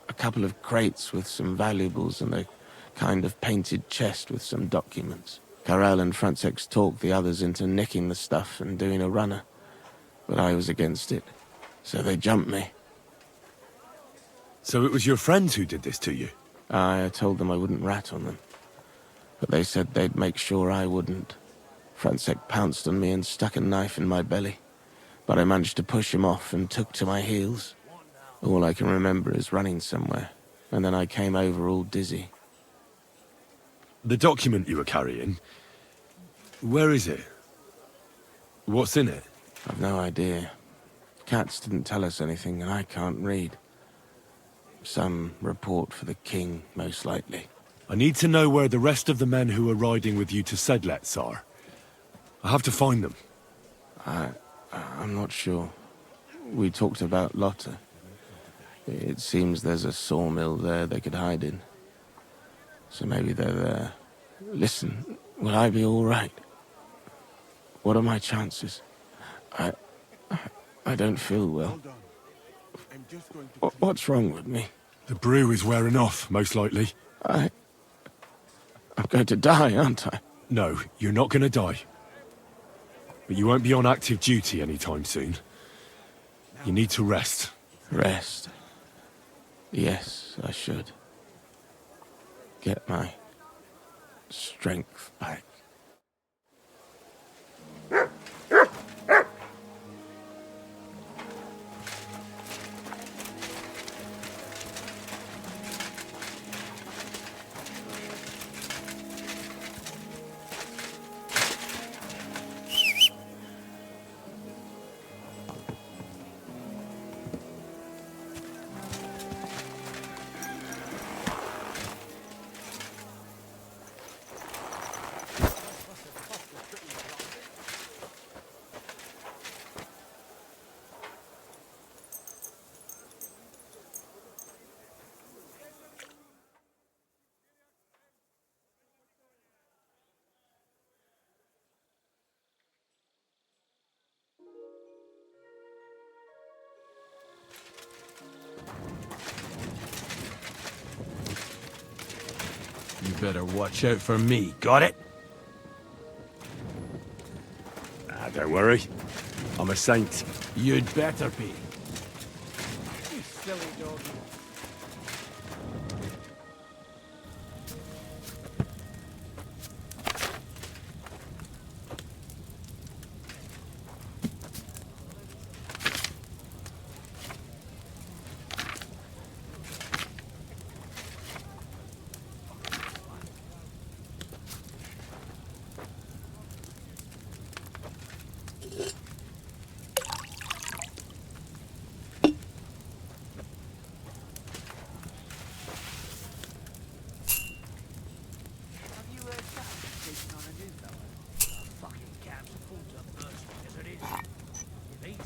A couple of crates with some valuables and a kind of painted chest with some documents. Karel and Francex talked the others into nicking the stuff and doing a runner, but I was against it, so they jumped me. So it was your friends who did this to you? I told them I wouldn't rat on them, but they said they'd make sure I wouldn't. Francex pounced on me and stuck a knife in my belly, but I managed to push him off and took to my heels. All I can remember is running somewhere, and then I came over all dizzy. The document you were carrying, where is it? What's in it? I've no idea. Cats didn't tell us anything, and I can't read. Some report for the king, most likely. I need to know where the rest of the men who were riding with you to Sedlets are. I have to find them. I'm not sure. We talked about Lotta. It seems there's a sawmill there they could hide in. So maybe they're there. Listen, will I be all right? What are my chances? I don't feel well. What's wrong with me? The brew is wearing off, most likely. I'm going to die, aren't I? No, you're not going to die. But you won't be on active duty anytime soon. You need to rest. Rest? Yes, I should. Get my strength back. You better watch out for me, got it? Don't worry. I'm a saint. You'd better be. You silly dog.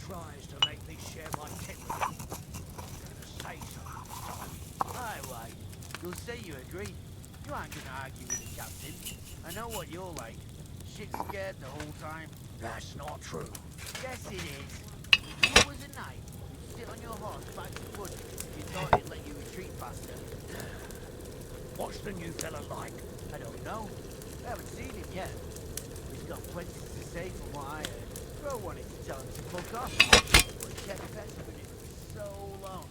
Tries to make me share my tent with him. I'm gonna say something. Aye, why? You'll say you agree. You aren't gonna argue with the captain. I know what you're like. Shit scared the whole time. That's not true. Yes, it is. If you was a knight, you'd sit on your horse back to wood if you thought it'd let you retreat faster. What's the new fella like? I don't know. I haven't seen him yet. He's got plenty to say from what I heard. Bro wanted to tell him to fuck off, but he kept pestering him for so long.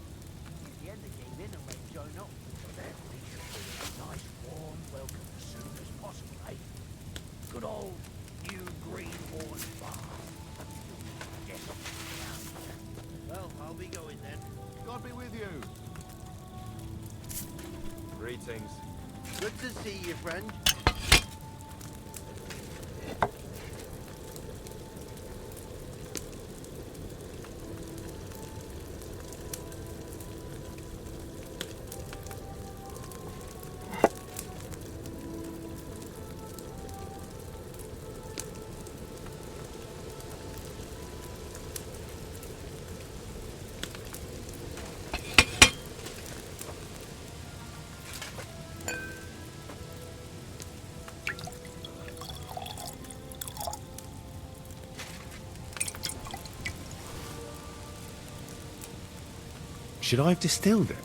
In the end, they gave in and let him join up. Then we should give him a nice warm welcome as soon as possible, eh? Good old New Greenhorn Farm. Well, I'll be going then. God be with you. Greetings. Good to see you, friend. Should I have distilled it?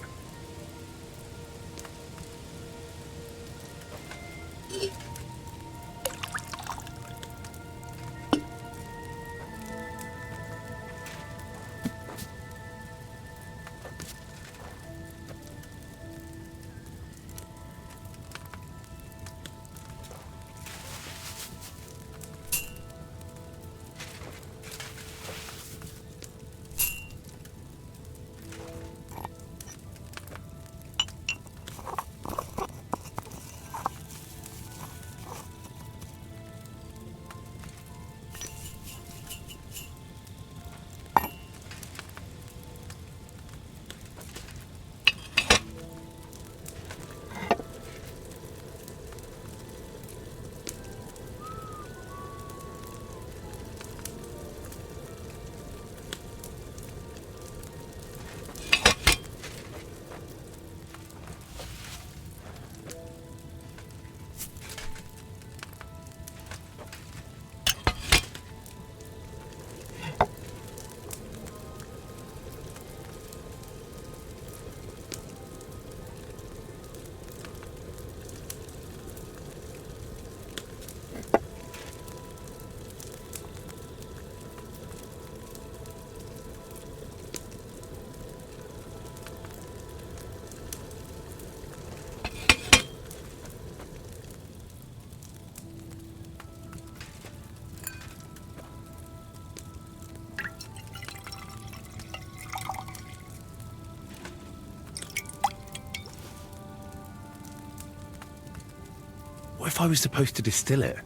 What if I was supposed to distill it?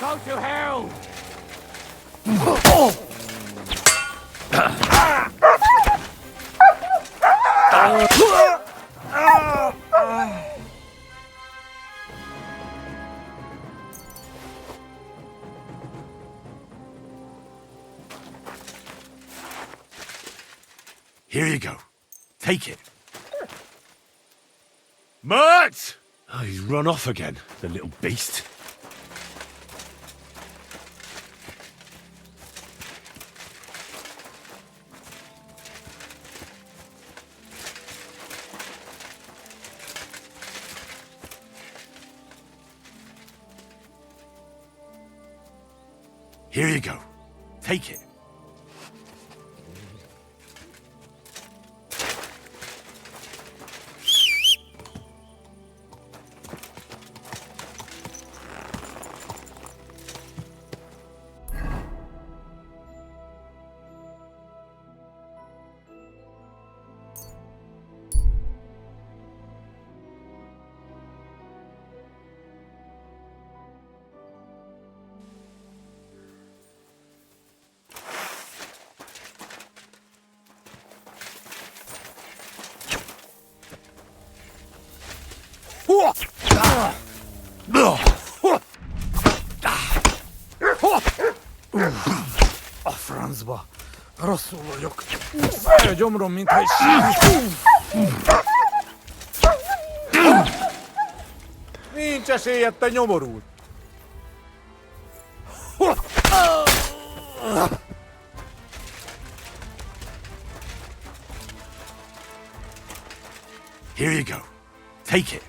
Go to hell! Here you go. Take it. Mert! Oh, he's run off again, the little beast. Here you go. Take it. Franzba, rosszul vagyok. Fáj a gyomrom, mintha egy Nincs esélyed, te nyomorult! Here you go. Take it.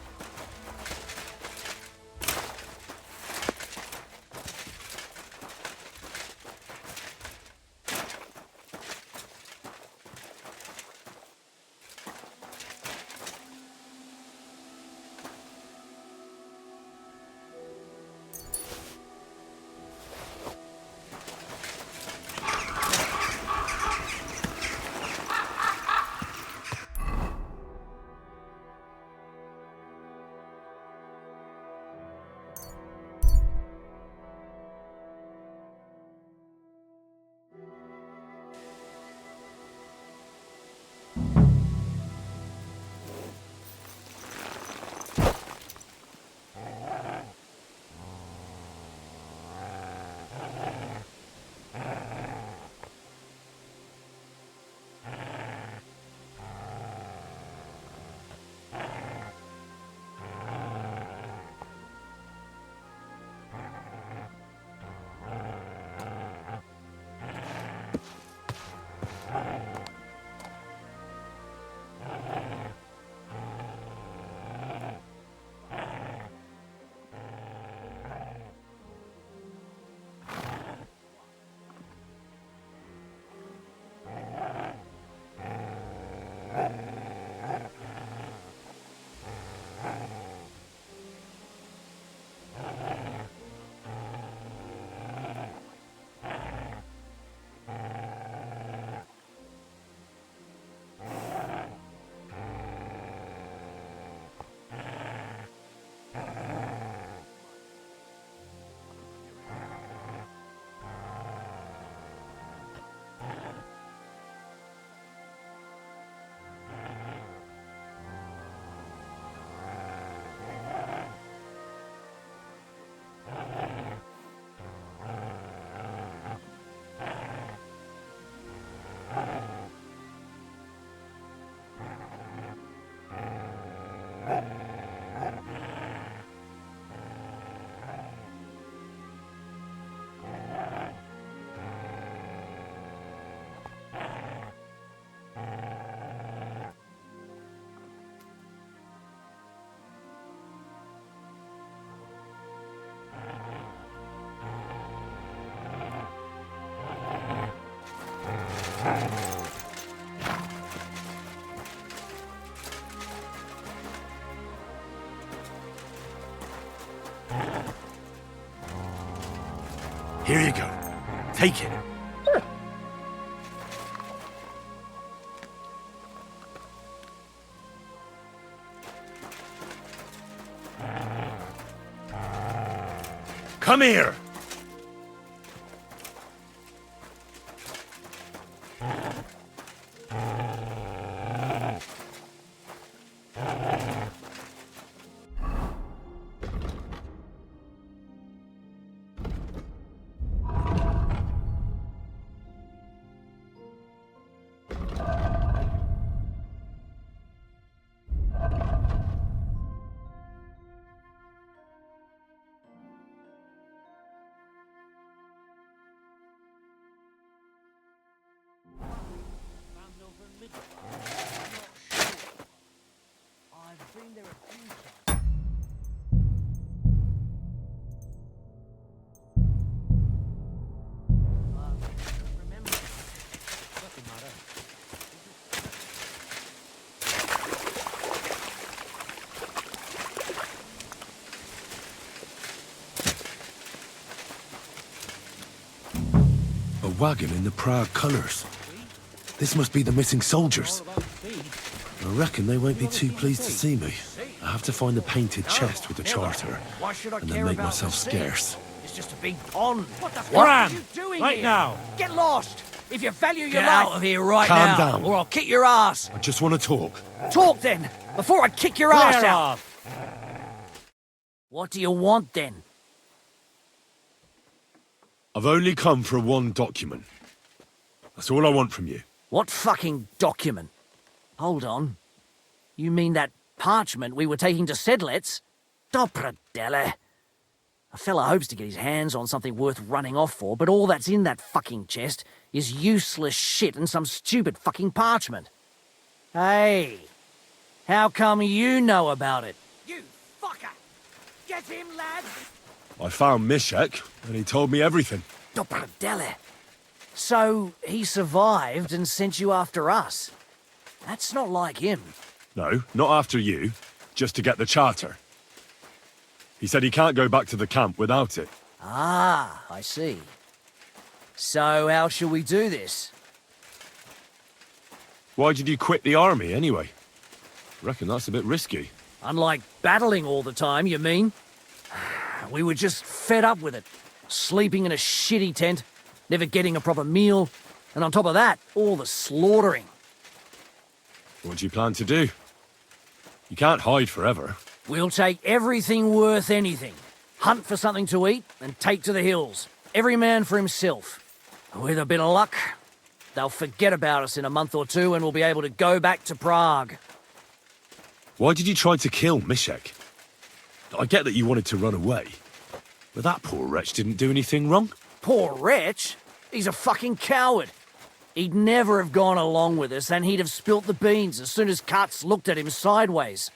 Here you go. Take it. Come here! wagon in the Prague colours. This must be the missing soldiers. I reckon they won't be too pleased to see me. I have to find the painted chest with the charter, Why should I and care then make about myself the sea? scarce. It's just a big pond. What the fuck Graham, are you doing right here? now. Get lost. If you value your Get life. out of here right Calm now, down. Or I'll kick your ass. I just want to talk. Talk then, before I kick your ass Clear out. off. What do you want then? I've only come for one document. That's all I want from you. What fucking document? Hold on. You mean that parchment we were taking to Sedlets? Dobrodele. A fella hopes to get his hands on something worth running off for, but all that's in that fucking chest is useless shit and some stupid fucking parchment. Hey, how come you know about it? You fucker! Get him, lad! I found Mishek, and he told me everything. Dobrodele. So he survived and sent you after us. That's not like him. No, not after you. Just to get the charter. He said he can't go back to the camp without it. Ah, I see. So how shall we do this? Why did you quit the army, anyway? Reckon that's a bit risky. Unlike battling all the time, you mean? We were just fed up with it. Sleeping in a shitty tent, never getting a proper meal, and on top of that, all the slaughtering. What do you plan to do? You can't hide forever. We'll take everything worth anything, hunt for something to eat, and take to the hills. Every man for himself. With a bit of luck, they'll forget about us in a month or two and we'll be able to go back to Prague. Why did you try to kill Mishek? I get that you wanted to run away, but that poor wretch didn't do anything wrong. Poor wretch? He's a fucking coward. He'd never have gone along with us and he'd have spilt the beans as soon as Katz looked at him sideways.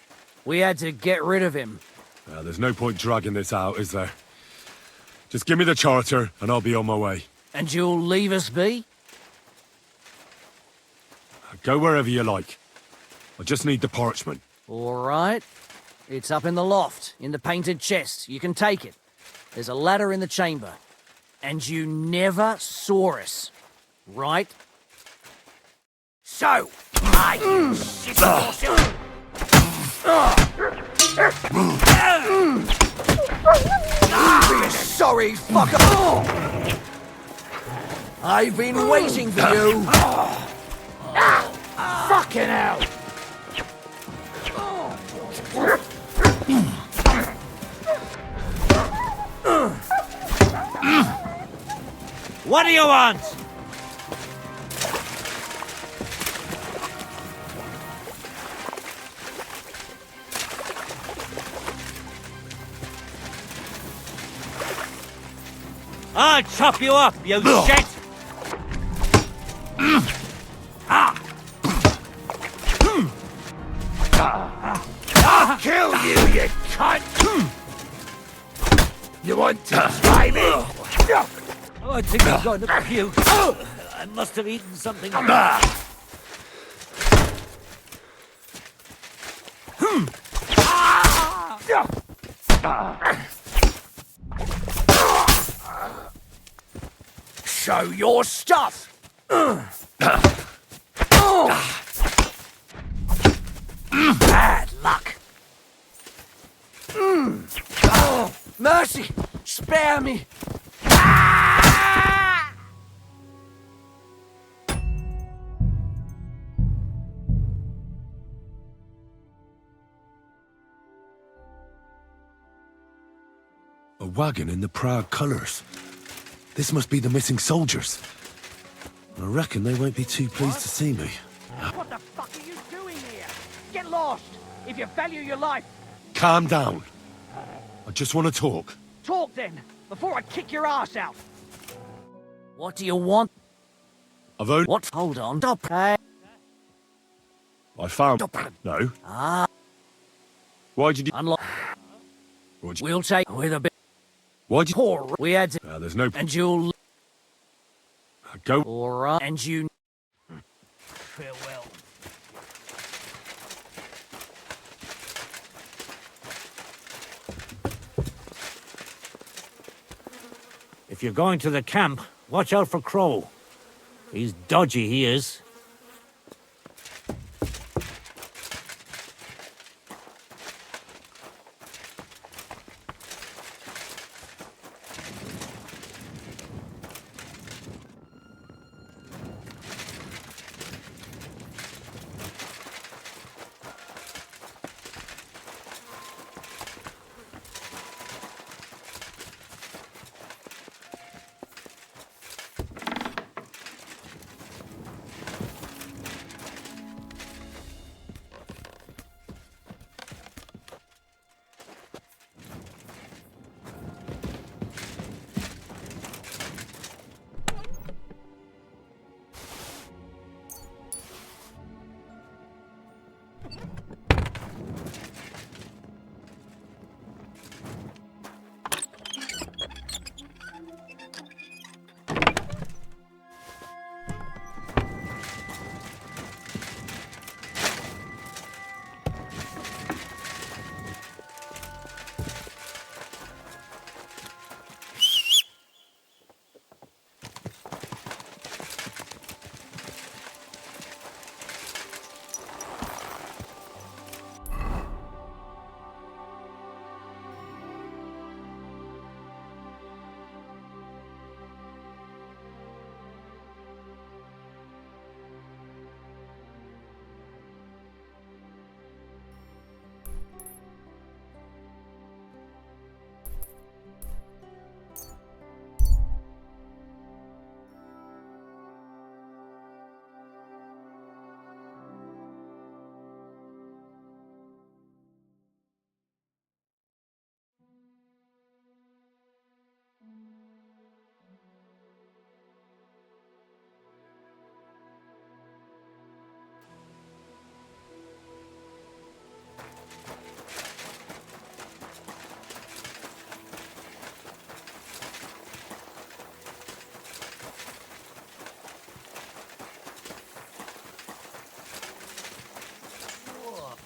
We had to get rid of him. There's no point dragging this out, is there? Just give me the charter and I'll be on my way. And you'll leave us be? Go wherever you like. I just need the parchment. All right. It's up in the loft, in the painted chest. You can take it. There's a ladder in the chamber. And you never saw us, right? So, are you shitting yourself? Be sorry, fucker! I've been waiting for you! Fucking hell! What do you want? I'll chop you up, you shit! I'll kill you, you cunt! You want to try me? I think I'm going to puke. I must have eaten something. Show your stuff! Bad luck. Oh, mercy! Spare me! A wagon in the Prague colours. This must be the missing soldiers. I reckon they won't be too pleased to see me. What the fuck are you doing here? Get lost! If you value your life, Calm down. I just want to talk. talk then, before I kick your ass out. What do you want? I've only... What? Hold on. Stop. Hey. I found... No. Ah. Why did you... Unlock. We'll take with a bit. Why did you... Poor. We had to... there's no... And you'll... Go... Alright. And you... Farewell. If you're going to the camp, watch out for Crow. He's dodgy, he is.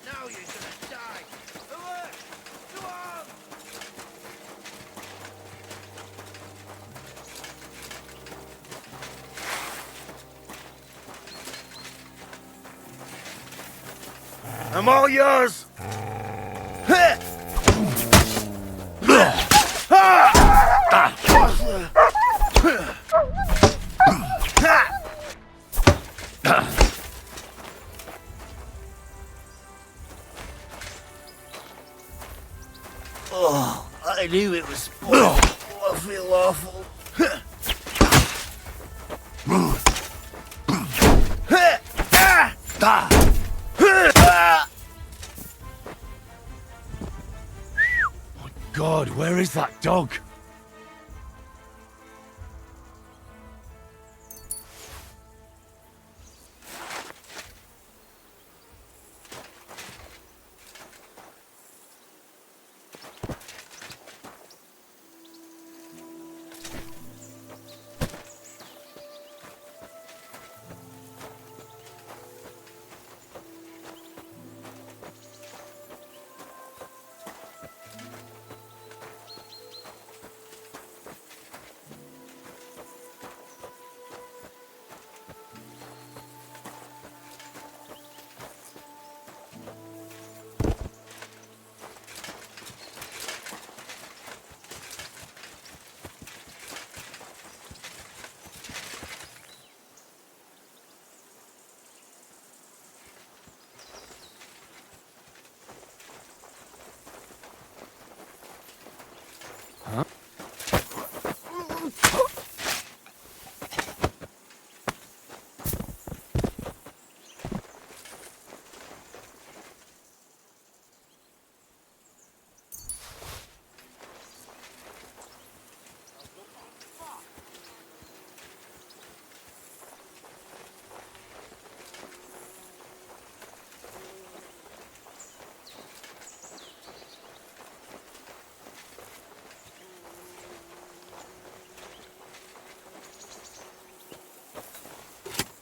Now you're gonna die! Alert! Go on! I'm all yours! Oh, I knew it was spoiled. Oh, I feel awful. God, where is that dog?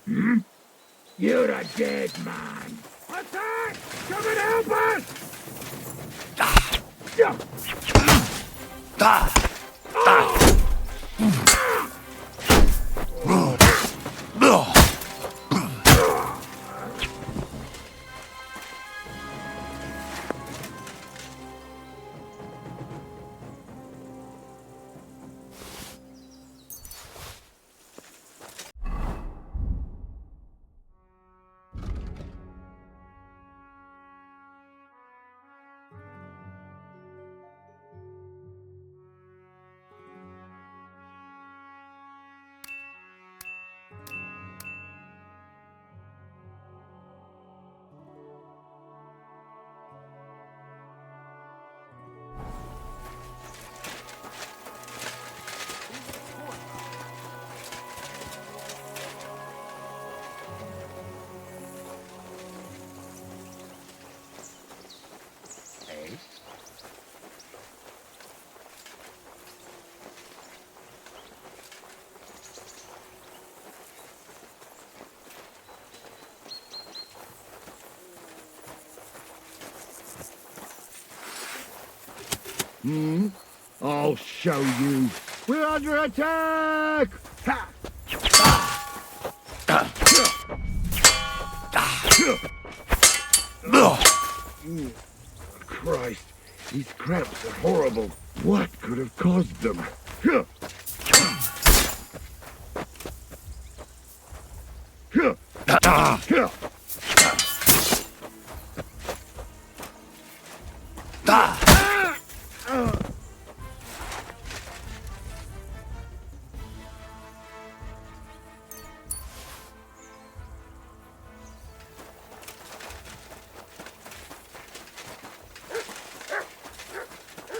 Hmm? You're a dead man. Attack! Come and help us! Hmm? I'll show you. We're under attack! Ha! Christ, these cramps are horrible. What could have caused them?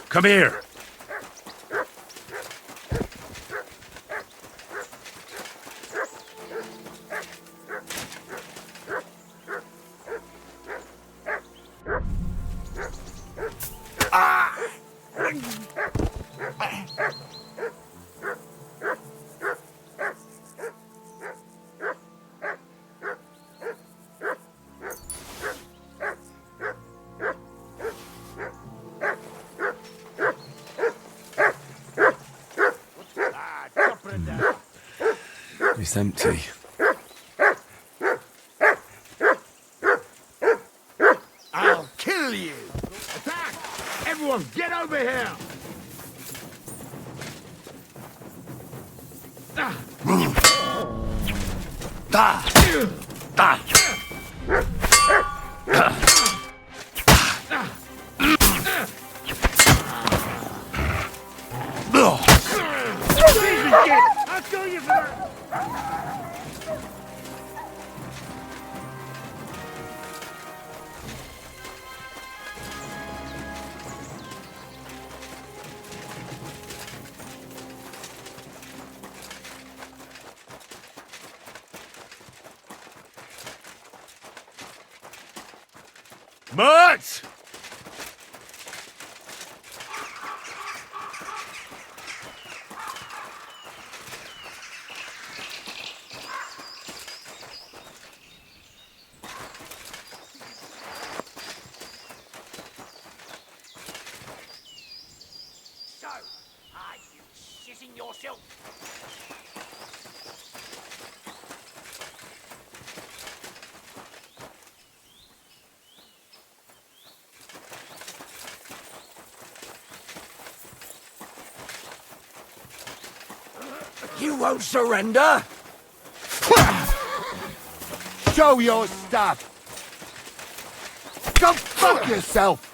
Come here. It's empty. I'll kill you! Attack! Everyone, get over here! I'll kill you for that! Mutt! So, are you shitting yourself? You won't surrender? Show your stuff! Go fuck yourself!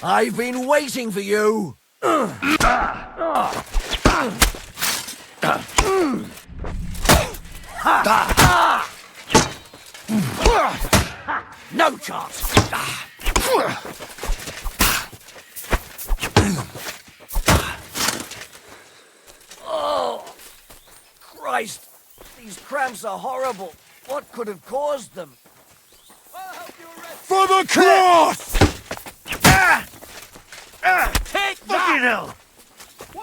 I've been waiting for you. No chance. Oh, Christ. These cramps are horrible. What could have caused them? For the cross! Take Fucking hell!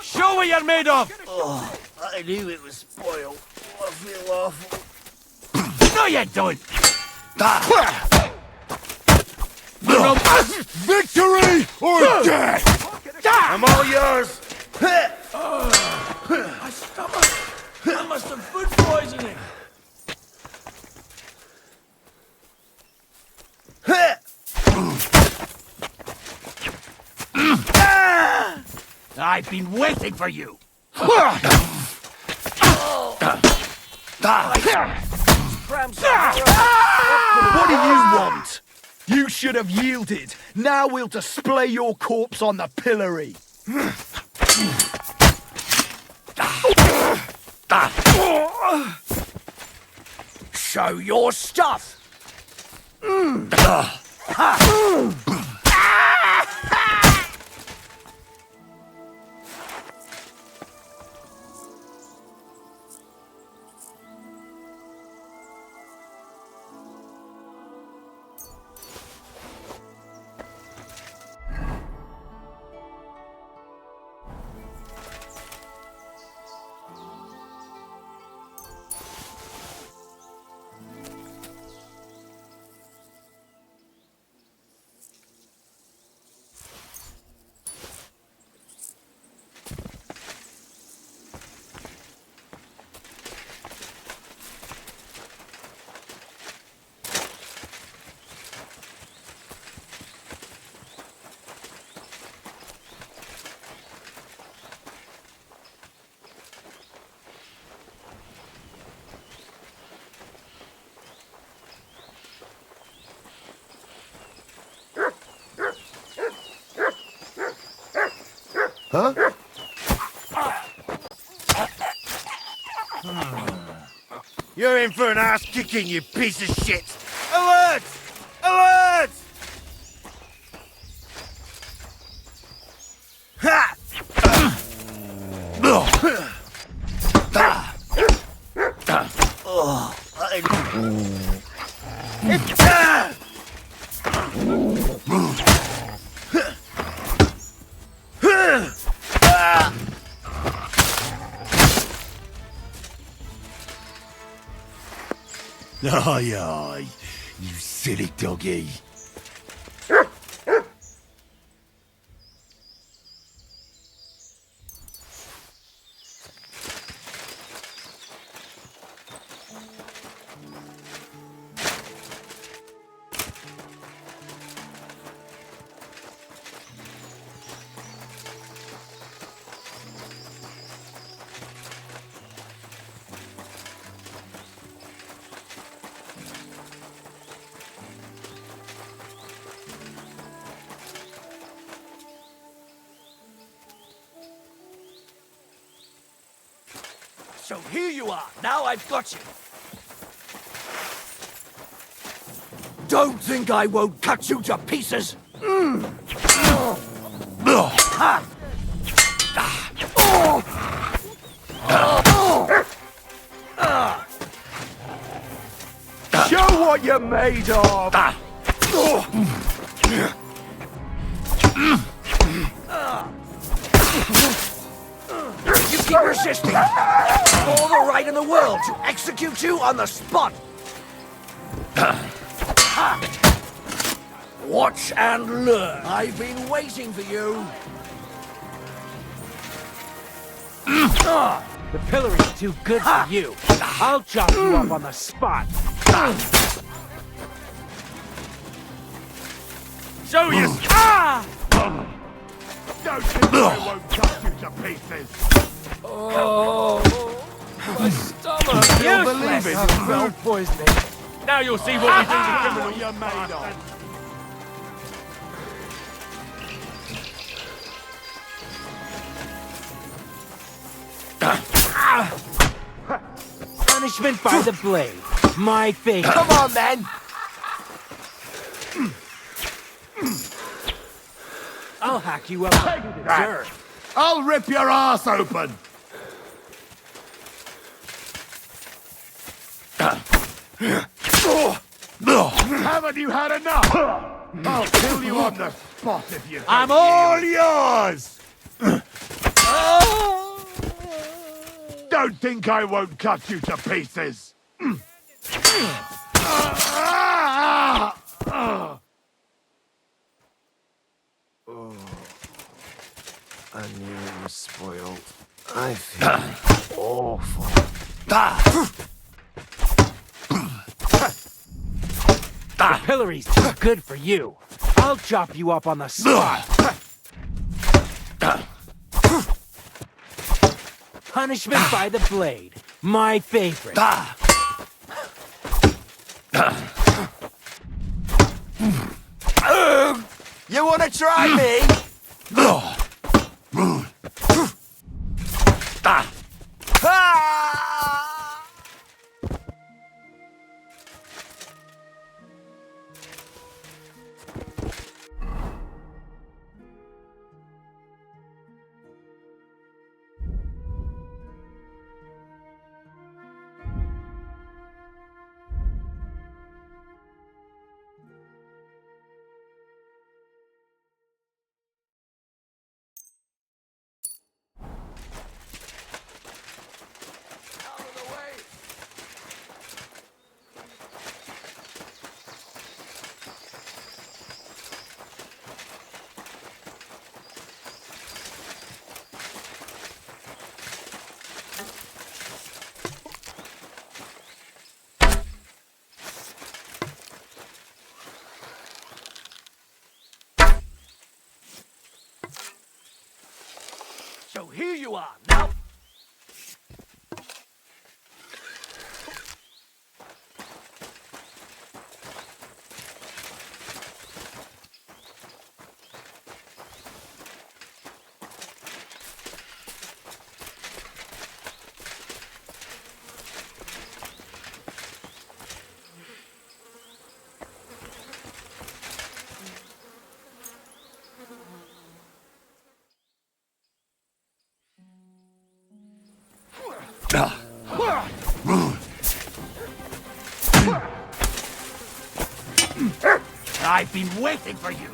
Show what you're made of! Oh, I knew it was spoiled. Oh, I feel awful. No, you don't! Victory or death! I'm all yours! My stomach! I must have food poisoning! I've been waiting for you! What do you want? You should have yielded. Now we'll display your corpse on the pillory. Show your stuff! Huh? You're in for an ass kicking, you piece of shit! Alert! Alert! Ha! Aye, aye, you silly doggy. So here you are. Now I've got you. Don't think I won't cut you to pieces. Show what you're made of! You keep resisting. All the right in the world to execute you on the spot. Watch and learn. I've been waiting for you. The pillory's too good for you. I'll chop you up on the spot. Show you! Don't think I won't cut you to pieces! Oh, my stomach! You'll believe it, Food poisoning. Now you'll see what we do to criminals. You're made of. Punishment by the blade. My favorite. Come on, then. I'll hack you up to the dirt. I'll rip your ass open! Haven't you had enough? I'll kill you on the spot if you don't. I'm all yours! Don't think I won't cut you to pieces! I knew it was spoiled. I feel awful. The pillory's too good for you. I'll chop you up on the spot. Punishment by the blade. My favorite. You want to try me? So here you are, now... I've been waiting for you.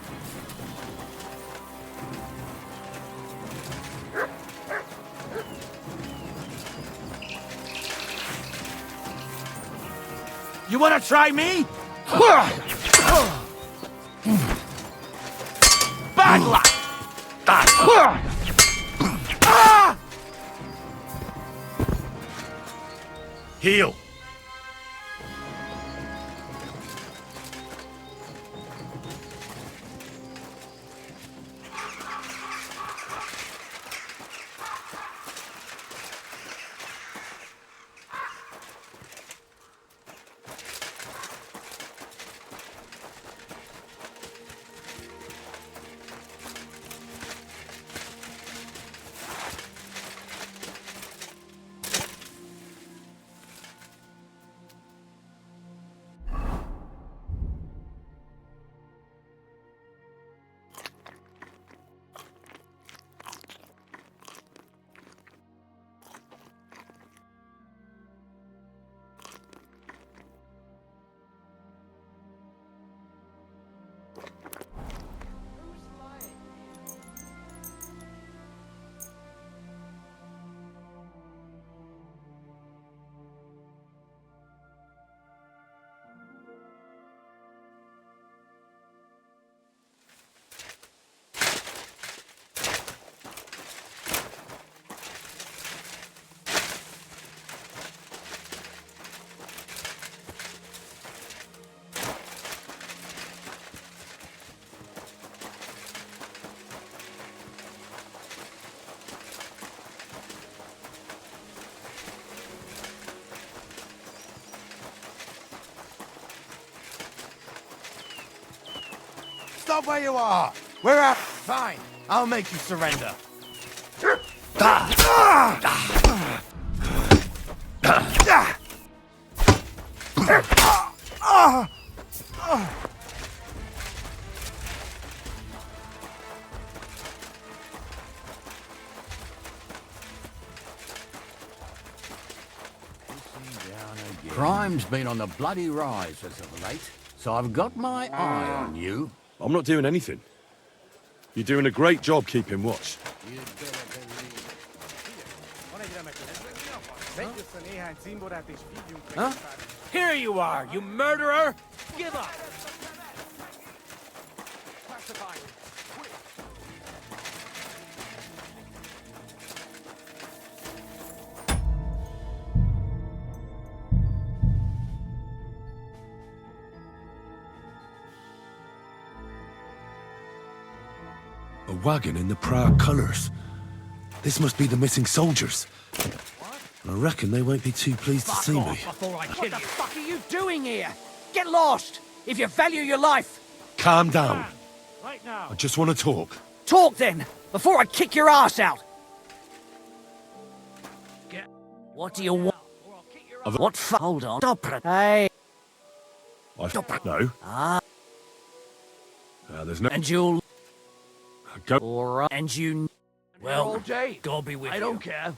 You wanna try me? Bad luck! Heal. Stop where you are! We're out. Fine. I'll make you surrender. Crime's been on the bloody rise as of late, so I've got my eye on you. I'm not doing anything. You're doing a great job keeping watch. Huh? Here you are, you murderer! Give up! A wagon in the proud colours. This must be the missing soldiers. I reckon they won't be too pleased to see me. What the fuck are you doing here? Get lost! If you value your life! Calm down. Right now. I just want to talk. Talk then, before I kick your ass out! What do you want? What hold on. Stop it. Hey. No. Ah. There's no... And you'll... Go. Alright. And you... Well, All day. God be with you. I don't care.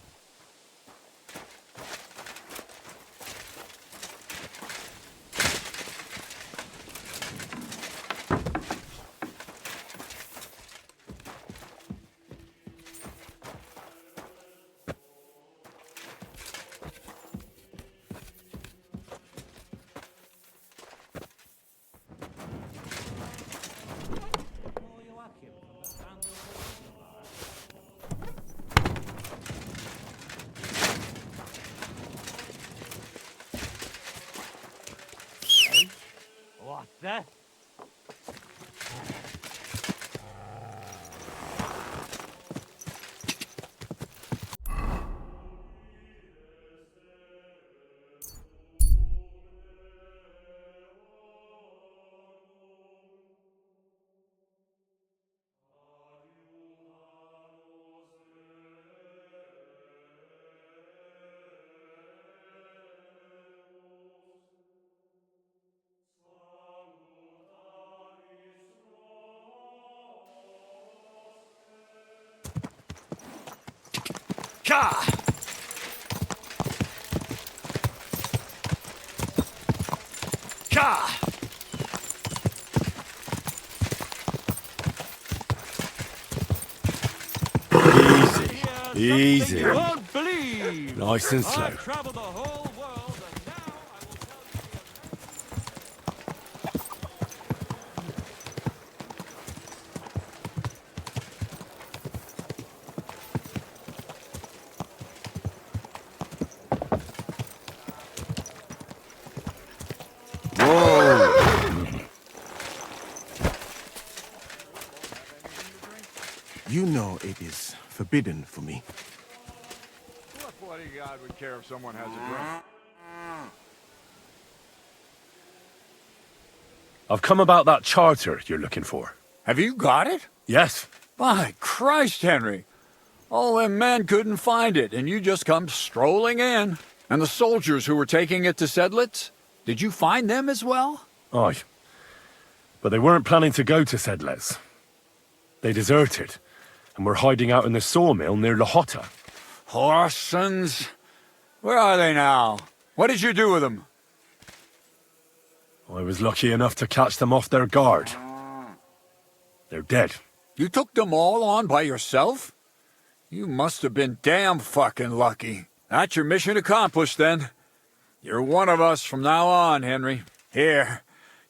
What the? Easy. You won't believe. Nice and slow. I've traveled the whole world, and now You know it is forbidden for me. What bloody god would care if someone has a drink? I've come about that charter you're looking for. Have you got it? Yes. By Christ, Henry. All them men couldn't find it, and you just come strolling in. And the soldiers who were taking it to Sedlitz? Did you find them as well? Aye. But they weren't planning to go to Sedlitz. They deserted, and were hiding out in the sawmill near Lahota. Horsons. Where are they now? What did you do with them? I was lucky enough to catch them off their guard. They're dead. You took them all on by yourself? You must have been damn fucking lucky. That's your mission accomplished, then. You're one of us from now on, Henry. Here,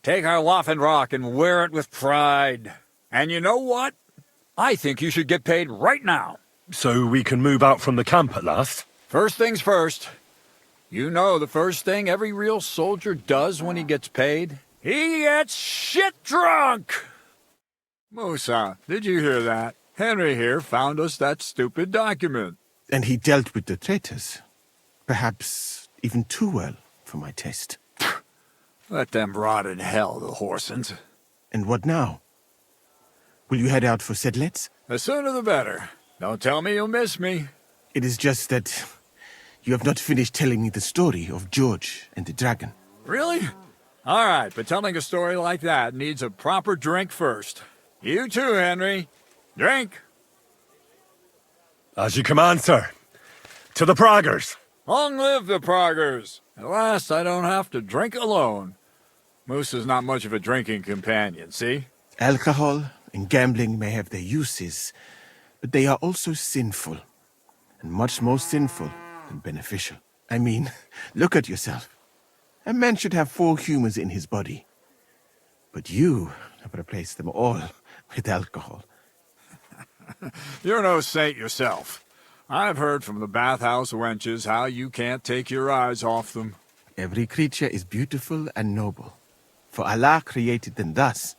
take our Waffenrock and wear it with pride. And you know what? I think you should get paid right now. So we can move out from the camp at last? First things first. You know the first thing every real soldier does when he gets paid? He gets shit drunk! Musa, did you hear that? Henry here found us that stupid document. And he dealt with the traitors. Perhaps even too well for my taste. Let them rot in hell, the Horsens. And what now? Will you head out for Sedlitz? The sooner the better. Don't tell me you'll miss me. It is just that you have not finished telling me the story of George and the dragon. Really? All right, but telling a story like that needs a proper drink first. You too, Henry. Drink. As you command, sir. To the Praggers. Long live the Praggers. At last, I don't have to drink alone. Moose is not much of a drinking companion, see? Alcohol and gambling may have their uses, but they are also sinful. And much more sinful than beneficial. I mean, look at yourself. A man should have 4 humors in his body. But you have replaced them all with alcohol. You're no saint yourself. I've heard from the bathhouse wenches how you can't take your eyes off them. Every creature is beautiful and noble. For Allah created them thus.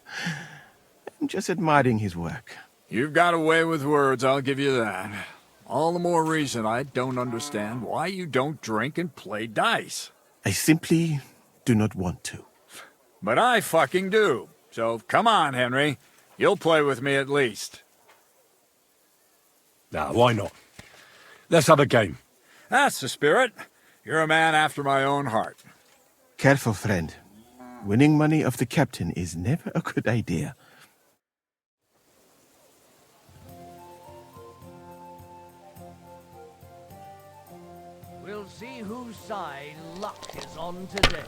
I'm just admiring his work. You've got a way with words, I'll give you that. All the more reason I don't understand why you don't drink and play dice. I simply do not want to. But I fucking do. So come on, Henry. You'll play with me at least. Nah, why not? Let's have a game. That's the spirit. You're a man after my own heart. Careful, friend. Winning money of the captain is never a good idea. We'll see whose side luck is on today.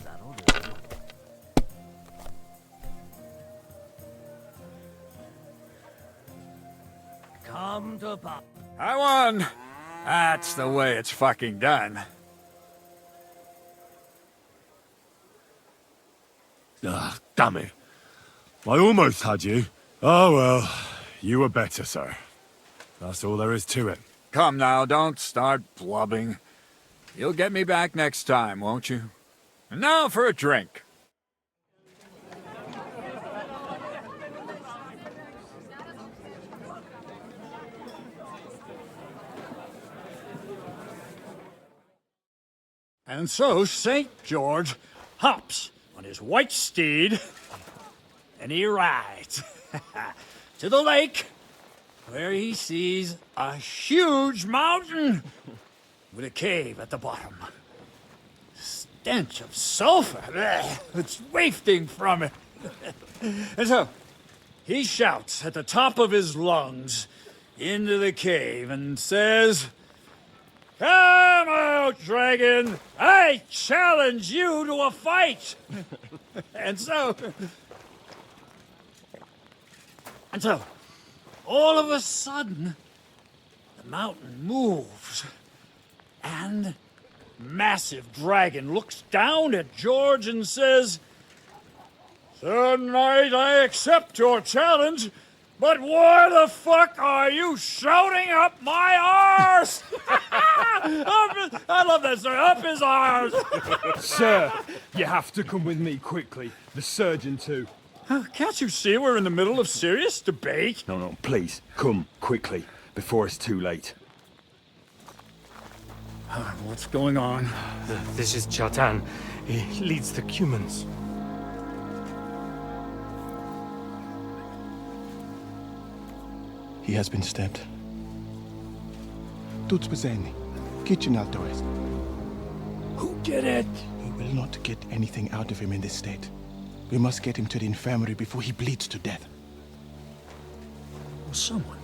That'll do. Come to pop. I won! That's the way it's fucking done. Ah, damn it. I almost had you. Oh well, you were better, sir. That's all there is to it. Come now, don't start blubbing. You'll get me back next time, won't you? And now for a drink. And so St. George hops on his white steed and he rides to the lake where he sees a huge mountain with a cave at the bottom. Stench of sulfur, it's wafting from it. And so he shouts at the top of his lungs into the cave and says, "Come out, dragon! I challenge you to a fight!" And so, all of a sudden, the mountain moves, and massive dragon looks down at George and says, "Sir Knight, I accept your challenge, but why the fuck are you shouting up my arse?" I love that, sir. Up his arse. Sir, you have to come with me quickly. The surgeon too. Can't you see we're in the middle of serious debate? No, please, come quickly, before it's too late. What's going on? This is Chatan. He leads the Cumans. He has been stabbed. Tuts Bazeni, kitchen alto est. Who did it? We will not get anything out of him in this state. We must get him to the infirmary before he bleeds to death. Will someone,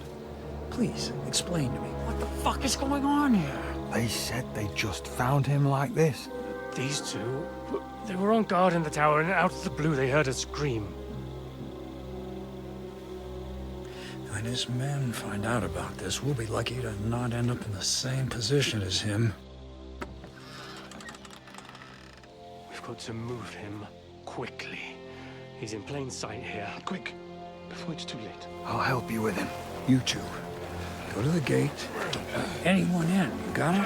please explain to me what the fuck is going on here? They said they just found him like this. These two, they were on guard in the tower, and out of the blue they heard a scream. When his men find out about this, we'll be lucky to not end up in the same position as him. We've got to move him quickly. He's in plain sight here. Quick, before it's too late. I'll help you with him. You two, go to the gate. Don't let anyone in. You got it?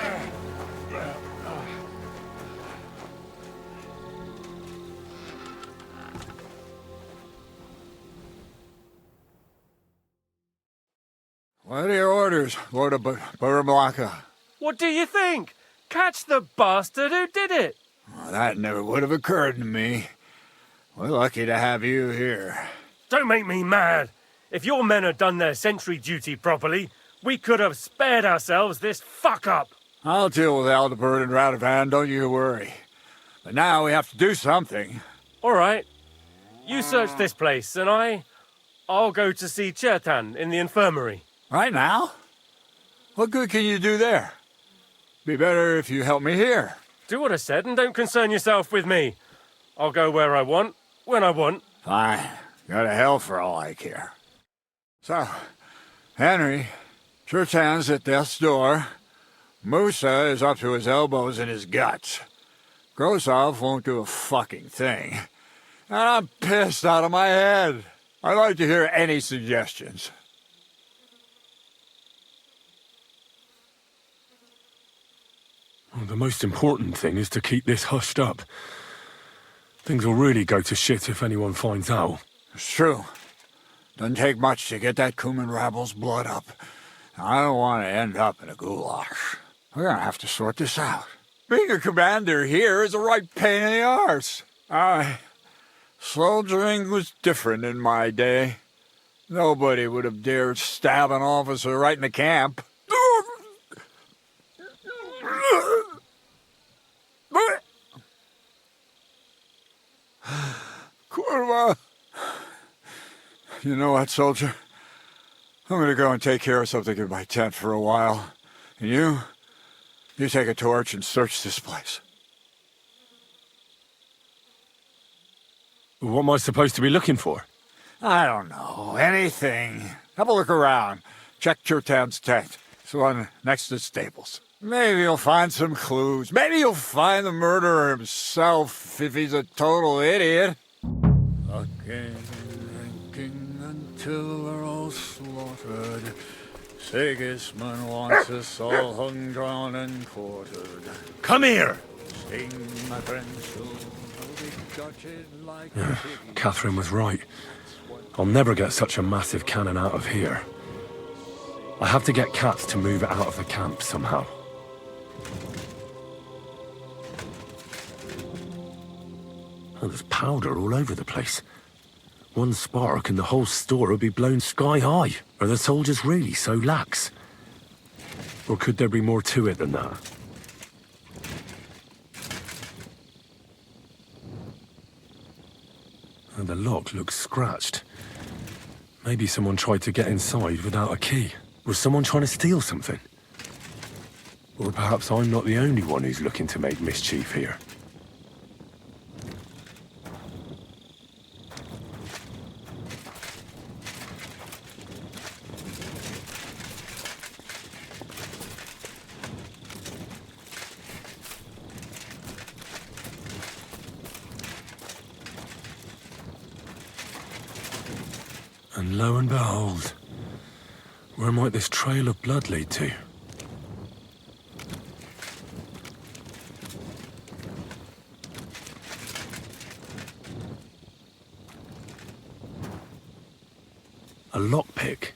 What are your orders, Lord of Burblaka? What do you think? Catch the bastard who did it! Well, that never would have occurred to me. We're lucky to have you here. Don't make me mad. If your men had done their sentry duty properly, we could have spared ourselves this fuck-up. I'll deal with Aldebert and Radovan, don't you worry. But now we have to do something. All right. You search this place, and I'll go to see Chertan in the infirmary. Right now? What good can you do there? Be better if you help me here. Do what I said and don't concern yourself with me. I'll go where I want, when I want. Fine. Go to hell for all I care. So, Henry, Chertan's at death's door. Musa is up to his elbows in his guts. Grosov won't do a fucking thing. And I'm pissed out of my head. I'd like to hear any suggestions. Well, the most important thing is to keep this hushed up. Things will really go to shit if anyone finds out. It's true. Doesn't take much to get that Cuman rabble's blood up. I don't want to end up in a goulash. We're gonna have to sort this out. Being a commander here is a right pain in the arse. Soldiering was different in my day. Nobody would have dared stab an officer right in the camp. Kurva! You know what, soldier? I'm gonna go and take care of something in my tent for a while. And you take a torch and search this place. What am I supposed to be looking for? I don't know. Anything. Have a look around. Check Chertan's tent. It's the one next to the stables. Maybe you'll find some clues. Maybe you'll find the murderer himself if he's a total idiot. Fucking drinking until we're all slaughtered. Sigismund wants us all hung, drawn, and quartered. Come here! Sing, my friends, who'll be gutted like Catherine was right. I'll never get such a massive cannon out of here. I have to get Katz to move it out of the camp somehow. Oh, there's powder all over the place. One spark and the whole store would be blown sky high. Are the soldiers really so lax? Or could there be more to it than that? And the lock looks scratched. Maybe someone tried to get inside without a key. Was someone trying to steal something? Or perhaps I'm not the only one who's looking to make mischief here. And lo and behold, where might this trail of blood lead to? A lockpick.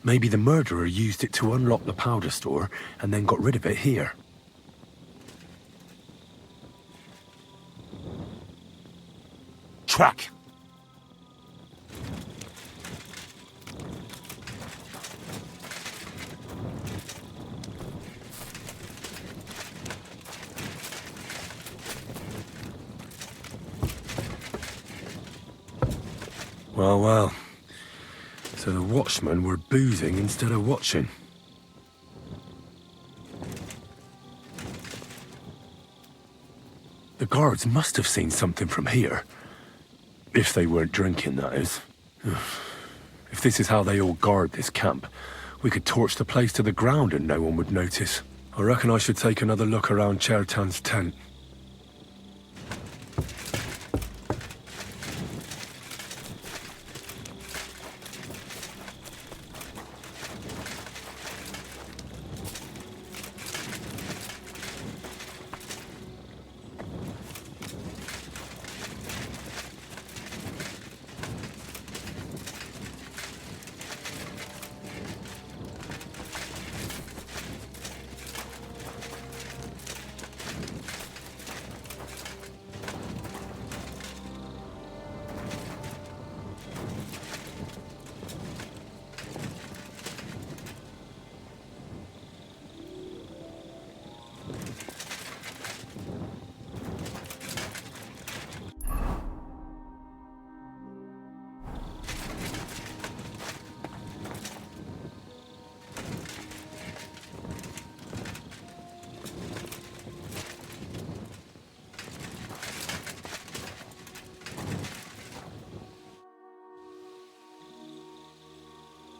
Maybe the murderer used it to unlock the powder store and then got rid of it here. Track! Well, well. So the watchmen were boozing instead of watching. The guards must have seen something from here. If they weren't drinking, that is. If this is how they all guard this camp, we could torch the place to the ground and no one would notice. I reckon I should take another look around Chertan's tent.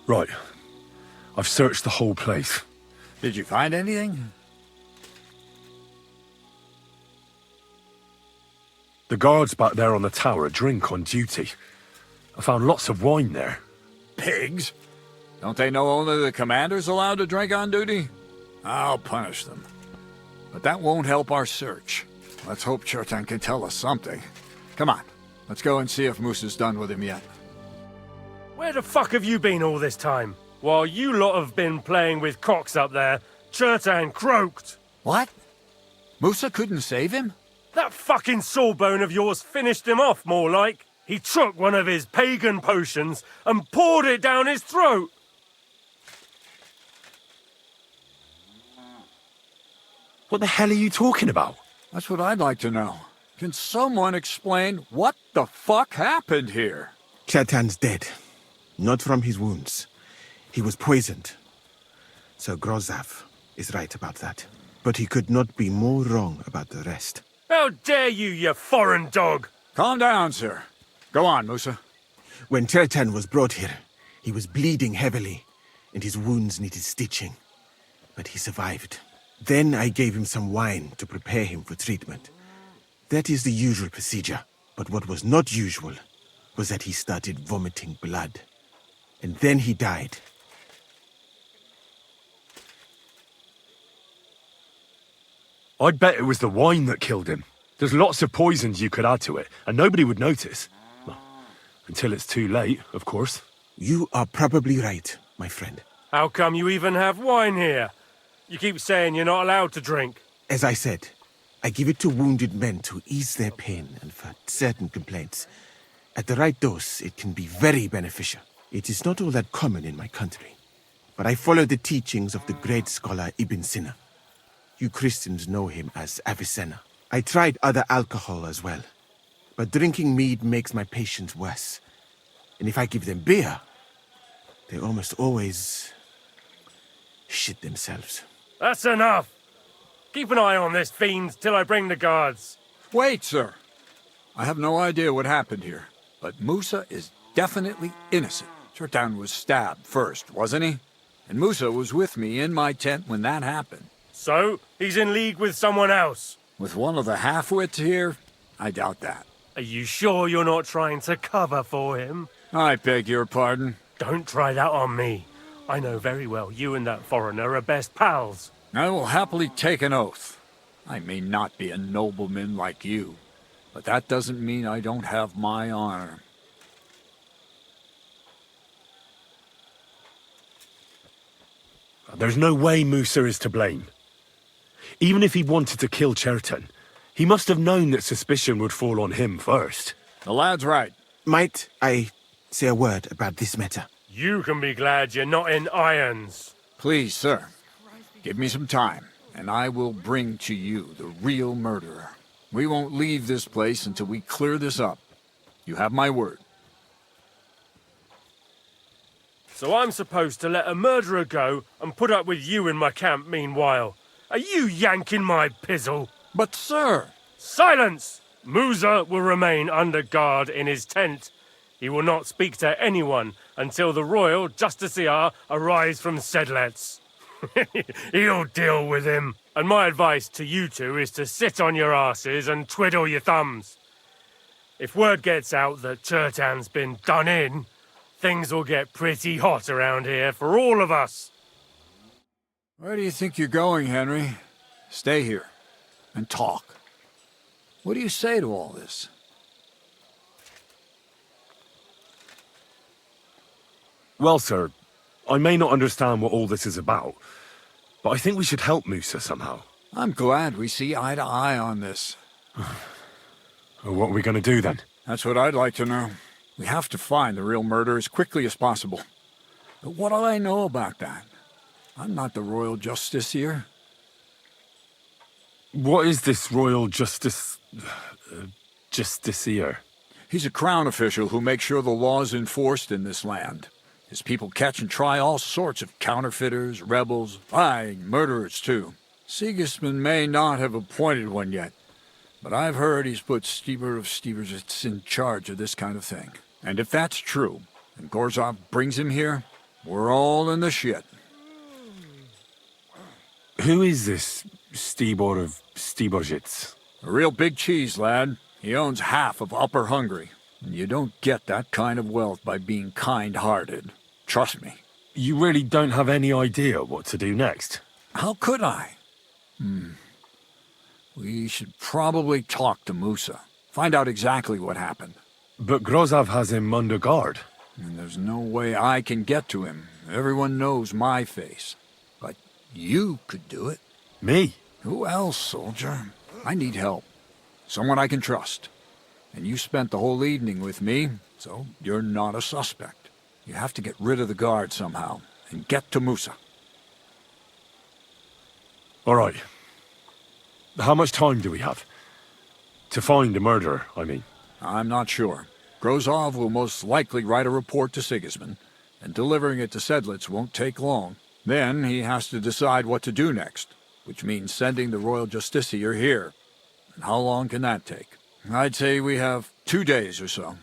Right. I've searched the whole place. Did you find anything? The guards back there on the tower drink on duty. I found lots of wine there. Pigs? Don't they know only the commander's allowed to drink on duty? I'll punish them. But that won't help our search. Let's hope Chertan can tell us something. Come on, let's go and see if Moose is done with him yet. Where the fuck have you been all this time? While you lot have been playing with cocks up there, Chertan croaked. What? Musa couldn't save him? That fucking sawbone of yours finished him off, more like. He took one of his pagan potions and poured it down his throat. What the hell are you talking about? That's what I'd like to know. Can someone explain what the fuck happened here? Chertan's dead. Not from his wounds. He was poisoned. Sir Grozav is right about that. But he could not be more wrong about the rest. How dare you foreign dog! Calm down, sir. Go on, Musa. When Chertan was brought here, he was bleeding heavily, and his wounds needed stitching. But he survived. Then I gave him some wine to prepare him for treatment. That is the usual procedure. But what was not usual was that he started vomiting blood. And then he died. I'd bet it was the wine that killed him. There's lots of poisons you could add to it, and nobody would notice. Well, until it's too late, of course. You are probably right, my friend. How come you even have wine here? You keep saying you're not allowed to drink. As I said, I give it to wounded men to ease their pain and for certain complaints. At the right dose, it can be very beneficial. It is not all that common in my country, but I follow the teachings of the great scholar Ibn Sina. You Christians know him as Avicenna. I tried other alcohol as well, but drinking mead makes my patients worse. And if I give them beer, they almost always shit themselves. That's enough! Keep an eye on this fiend till I bring the guards. Wait, sir. I have no idea what happened here, but Musa is definitely innocent. Chertan was stabbed first, wasn't he? And Musa was with me in my tent when that happened. So, he's in league with someone else? With one of the half-wits here? I doubt that. Are you sure you're not trying to cover for him? I beg your pardon. Don't try that on me. I know very well you and that foreigner are best pals. I will happily take an oath. I may not be a nobleman like you, but that doesn't mean I don't have my honor. There's no way Musa is to blame. Even if he wanted to kill Chertan, he must have known that suspicion would fall on him first. The lad's right. Might I say a word about this matter? You can be glad you're not in irons. Please, sir. Give me some time, and I will bring to you the real murderer. We won't leave this place until we clear this up. You have my word. So I'm supposed to let a murderer go and put up with you in my camp meanwhile. Are you yanking my pizzle? But, sir... Silence! Musa will remain under guard in his tent. He will not speak to anyone until the royal justiciar arrives from Sedlets. He'll deal with him. And my advice to you two is to sit on your asses and twiddle your thumbs. If word gets out that Chertan's been done in, things will get pretty hot around here for all of us. Where do you think you're going, Henry? Stay here and talk. What do you say to all this? Well, sir, I may not understand what all this is about, but I think we should help Musa somehow. I'm glad we see eye to eye on this. What are we going to do then? That's what I'd like to know. We have to find the real murderer as quickly as possible. But what do I know about that? I'm not the royal justiciar. What is this royal justiciar? He's a crown official who makes sure the law's enforced in this land. His people catch and try all sorts of counterfeiters, rebels, murderers too. Sigismund may not have appointed one yet, but I've heard he's put Steber of Steversits in charge of this kind of thing. And if that's true, and Gorzov brings him here, we're all in the shit. Who is this Stibor of Stebersits? A real big cheese, lad. He owns half of Upper Hungary. And you don't get that kind of wealth by being kind-hearted. Trust me. You really don't have any idea what to do next? How could I? We should probably talk to Musa. Find out exactly what happened. But Grozov has him under guard. And there's no way I can get to him. Everyone knows my face. But you could do it. Me? Who else, soldier? I need help. Someone I can trust. And you spent the whole evening with me, so you're not a suspect. You have to get rid of the guard somehow, and get to Musa. All right. How much time do we have? To find the murderer, I mean. I'm not sure. Grozov will most likely write a report to Sigismund, and delivering it to Sedlitz won't take long. Then he has to decide what to do next, which means sending the royal justiciar here. And how long can that take? I'd say we have 2 days or so.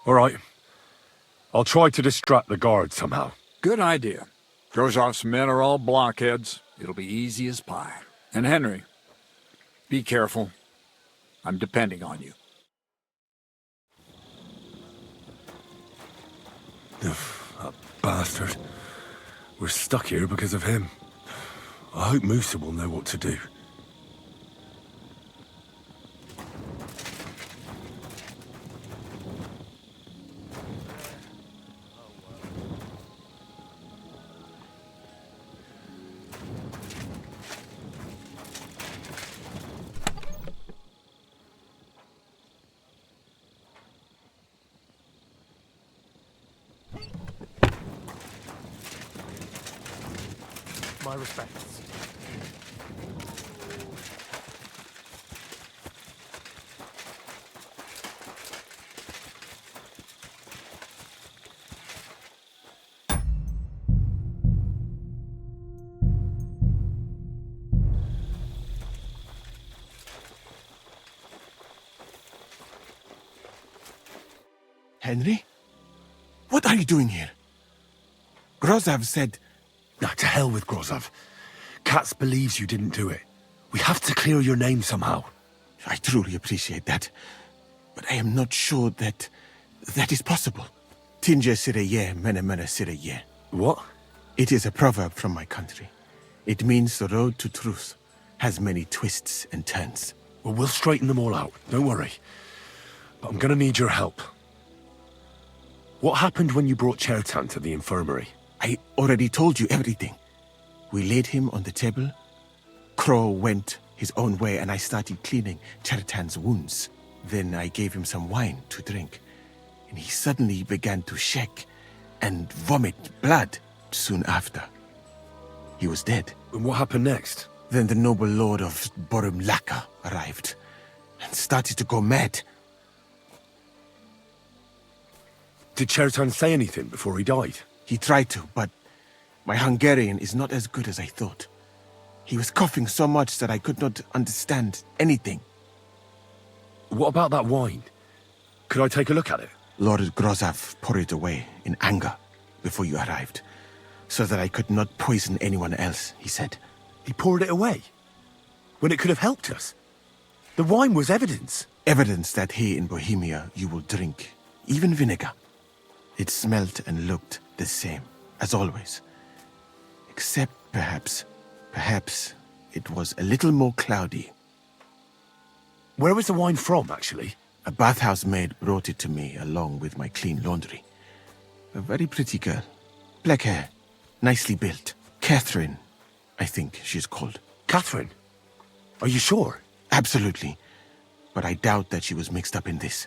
All right. I'll try to distract the guard somehow. Good idea. Grozov's men are all blockheads. It'll be easy as pie. And Henry, be careful. I'm depending on you. That bastard. We're stuck here because of him. I hope Musa will know what to do. respects. Henry? What are you doing here? Grozav said... Nah, to hell with Grozav. Katz believes you didn't do it. We have to clear your name somehow. I truly appreciate that. But I am not sure that is possible. Tinja sireye, mene mene sireye. What? It is a proverb from my country. It means the road to truth has many twists and turns. Well, we'll straighten them all out. Don't worry. But I'm gonna need your help. What happened when you brought Chertan to the infirmary? I already told you everything. We laid him on the table. Crow went his own way and I started cleaning Chertan's wounds. Then I gave him some wine to drink. And he suddenly began to shake and vomit blood soon after. He was dead. And what happened next? Then the noble lord of Borumlaka arrived and started to go mad. Did Chertan say anything before he died? He tried to, but my Hungarian is not as good as I thought. He was coughing so much that I could not understand anything. What about that wine? Could I take a look at it? Lord Grozav poured it away in anger before you arrived, so that I could not poison anyone else, he said. He poured it away? When it could have helped us? The wine was evidence. Evidence that here in Bohemia you will drink, even vinegar. It smelt and looked the same, as always. Except perhaps it was a little more cloudy. Where was the wine from, actually? A bathhouse maid brought it to me along with my clean laundry. A very pretty girl. Black hair, nicely built. Catherine, I think she's called. Catherine? Are you sure? Absolutely. But I doubt that she was mixed up in this.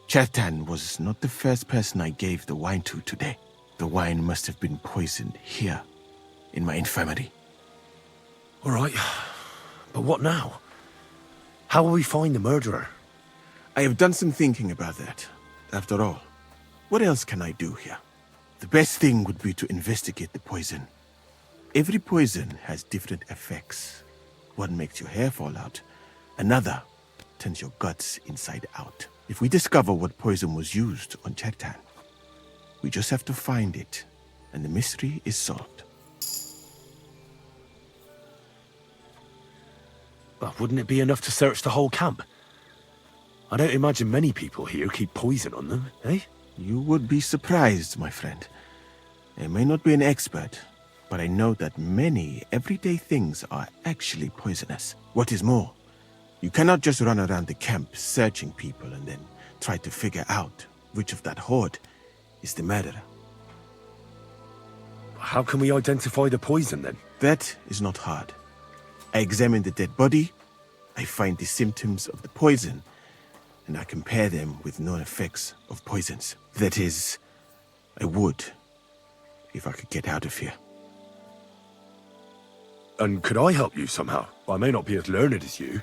Chertan was not the first person I gave the wine to today. The wine must have been poisoned here, in my infirmary. All right, but what now? How will we find the murderer? I have done some thinking about that. After all, what else can I do here? The best thing would be to investigate the poison. Every poison has different effects. One makes your hair fall out. Another turns your guts inside out. If we discover what poison was used on Chertan, we just have to find it, and the mystery is solved. Well, wouldn't it be enough to search the whole camp? I don't imagine many people here keep poison on them, eh? You would be surprised, my friend. I may not be an expert, but I know that many everyday things are actually poisonous. What is more, you cannot just run around the camp searching people and then try to figure out which of that horde is the murderer. How can we identify the poison, then? That is not hard. I examine the dead body, I find the symptoms of the poison, and I compare them with known effects of poisons. That is, I would, if I could get out of here. And could I help you somehow? I may not be as learned as you,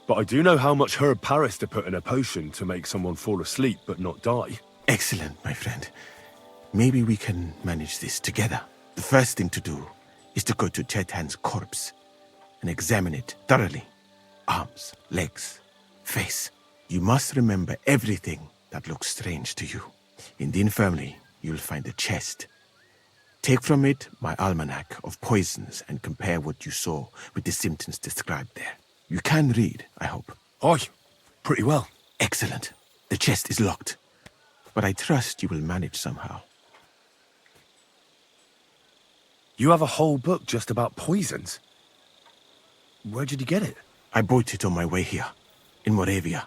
but I do know how much herb Paris to put in a potion to make someone fall asleep but not die. Excellent, my friend. Maybe we can manage this together. The first thing to do is to go to Chertan's corpse and examine it thoroughly. Arms, legs, face. You must remember everything that looks strange to you. In the infirmary, you'll find a chest. Take from it my almanac of poisons and compare what you saw with the symptoms described there. You can read, I hope. Aye, pretty well. Excellent. The chest is locked, but I trust you will manage somehow. You have a whole book just about poisons? Where did you get it? I bought it on my way here, in Moravia.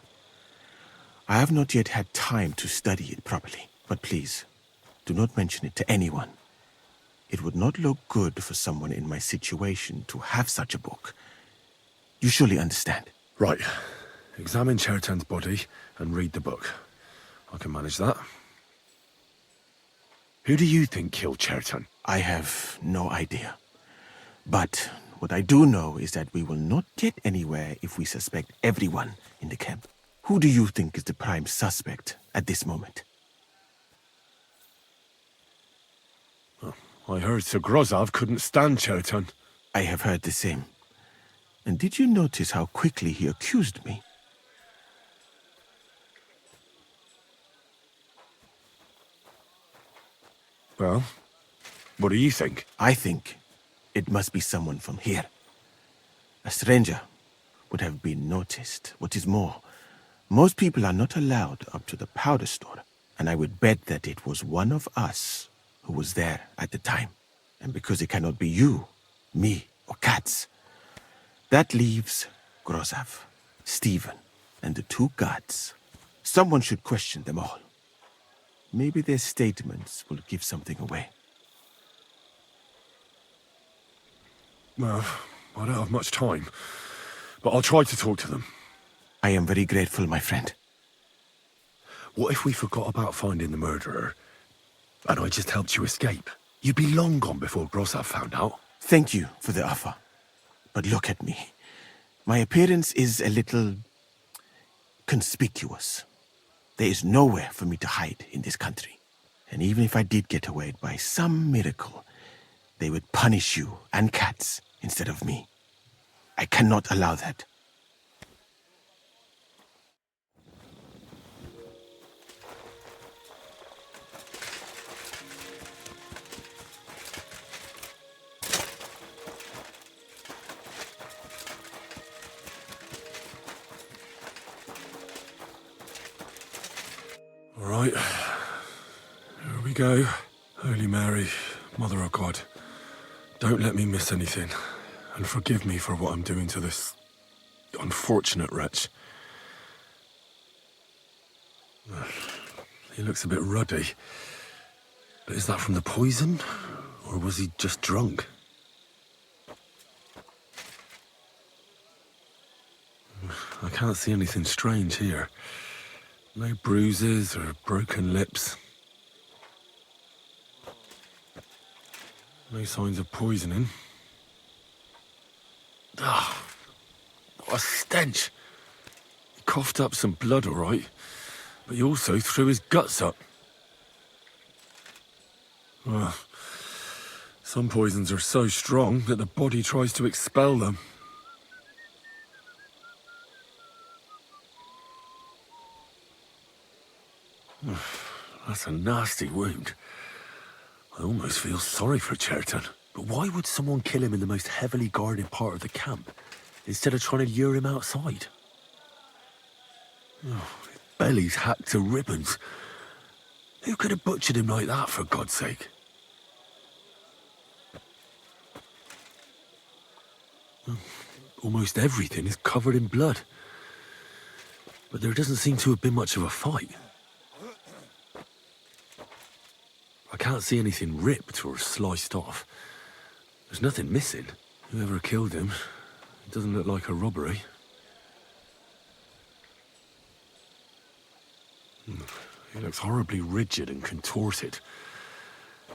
I have not yet had time to study it properly, but please, do not mention it to anyone. It would not look good for someone in my situation to have such a book. You surely understand. Right. Examine Chertan's body and read the book. I can manage that. Who do you think killed Chertan? I have no idea. But what I do know is that we will not get anywhere if we suspect everyone in the camp. Who do you think is the prime suspect at this moment? I heard Sir Grozov couldn't stand Chotan. I have heard the same. And did you notice how quickly he accused me? Well, what do you think? I think it must be someone from here. A stranger would have been noticed. What is more, most people are not allowed up to the powder store, and I would bet that it was one of us who was there at the time. And because it cannot be you, me, or Katz, that leaves Grozov, Stephen, and the two guards. Someone should question them all. Maybe their statements will give something away. Well, I don't have much time, but I'll try to talk to them. I am very grateful, my friend. What if we forgot about finding the murderer, and I just helped you escape? You'd be long gone before Grozov found out. Thank you for the offer. But look at me. My appearance is a little conspicuous. There is nowhere for me to hide in this country. And even if I did get away by some miracle, they would punish you and Katz instead of me. I cannot allow that. All right, here we go. Holy Mary, Mother of God, don't let me miss anything, and forgive me for what I'm doing to this unfortunate wretch. He looks a bit ruddy, but is that from the poison, or was he just drunk? I can't see anything strange here. No bruises or broken lips. No signs of poisoning. Ah, what a stench. He coughed up some blood, all right, but he also threw his guts up. Well, some poisons are so strong that the body tries to expel them. That's a nasty wound. I almost feel sorry for Cherton. But why would someone kill him in the most heavily guarded part of the camp, instead of trying to lure him outside? Oh, his belly's hacked to ribbons. Who could have butchered him like that, for God's sake? Almost everything is covered in blood. But there doesn't seem to have been much of a fight. I can't see anything ripped or sliced off. There's nothing missing. Whoever killed him, it doesn't look like a robbery. He looks horribly rigid and contorted.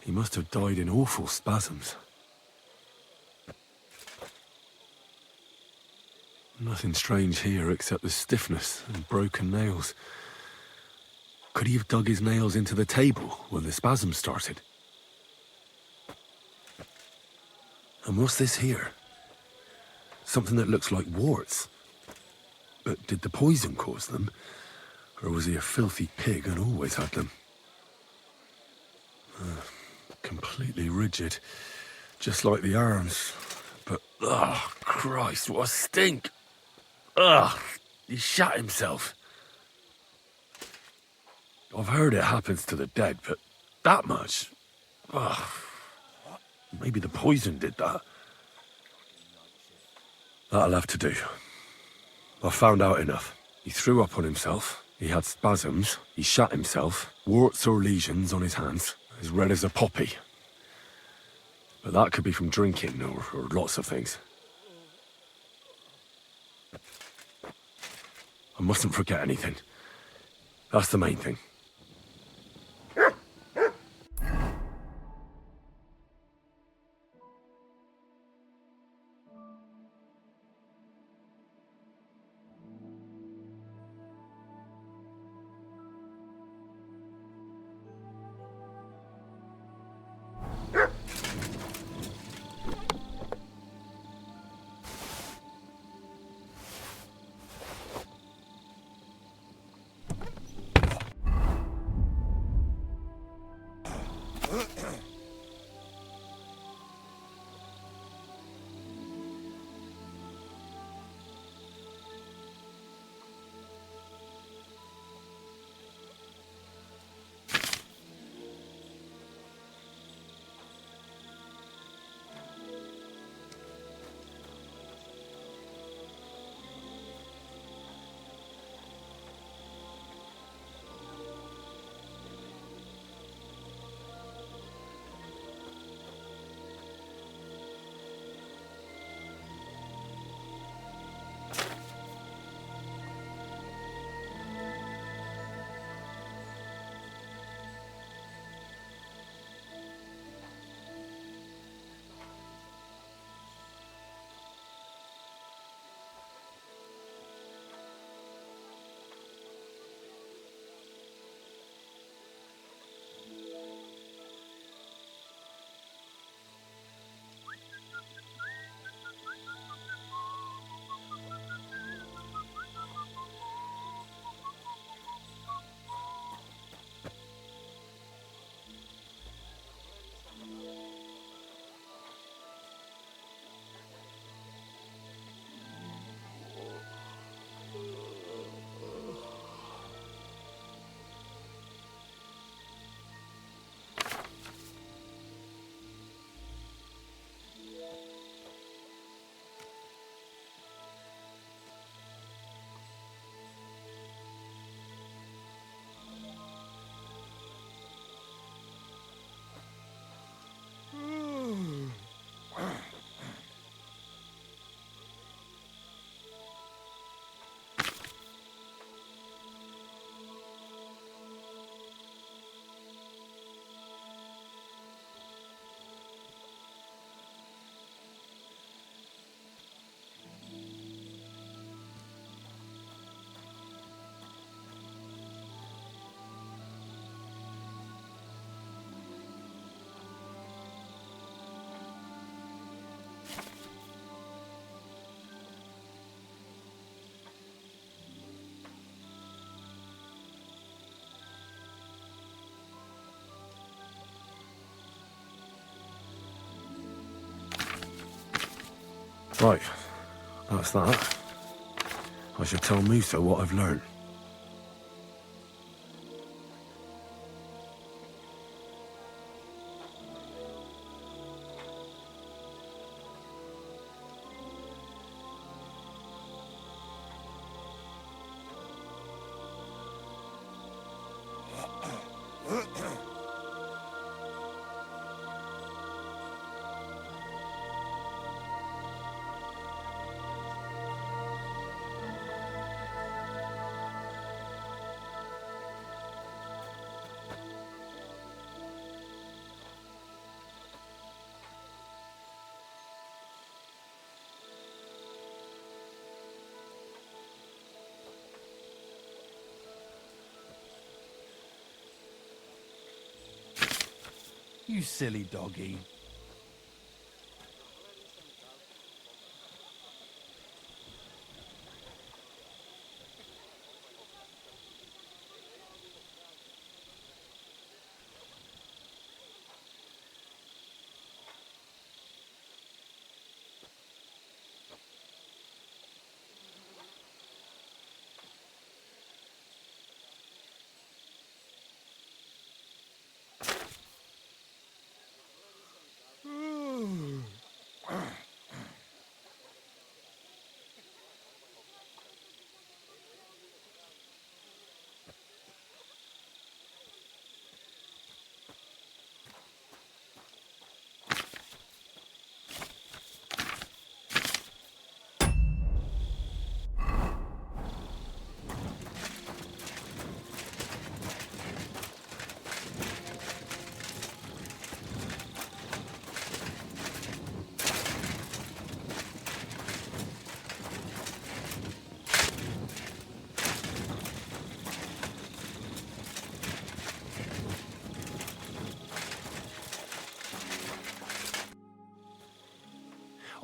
He must have died in awful spasms. Nothing strange here except the stiffness and broken nails. Could he have dug his nails into the table when the spasm started? And what's this here? Something that looks like warts. But did the poison cause them? Or was he a filthy pig and always had them? Completely rigid. Just like the arms. But, oh, Christ, what a stink! Ugh, he shat himself. I've heard it happens to the dead, but that much? Ugh. Maybe the poison did that. That'll have to do. I've found out enough. He threw up on himself, he had spasms, he shat himself, warts or lesions on his hands, as red as a poppy. But that could be from drinking or lots of things. I mustn't forget anything. That's the main thing. Right, that's that. I should tell Musa what I've learned. You silly doggy.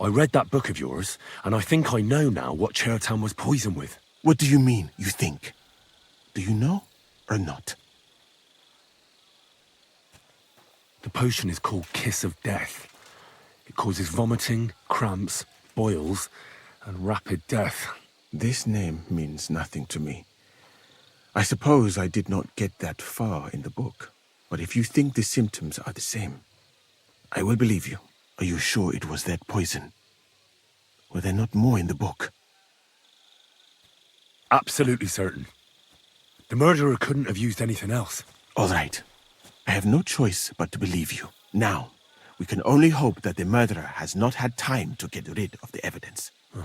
I read that book of yours, and I think I know now what Chertown was poisoned with. What do you mean, you think? Do you know or not? The potion is called Kiss of Death. It causes vomiting, cramps, boils, and rapid death. This name means nothing to me. I suppose I did not get that far in the book. But if you think the symptoms are the same, I will believe you. Are you sure it was that poison? Were there not more in the book? Absolutely certain. The murderer couldn't have used anything else. All right. I have no choice but to believe you. Now, we can only hope that the murderer has not had time to get rid of the evidence. I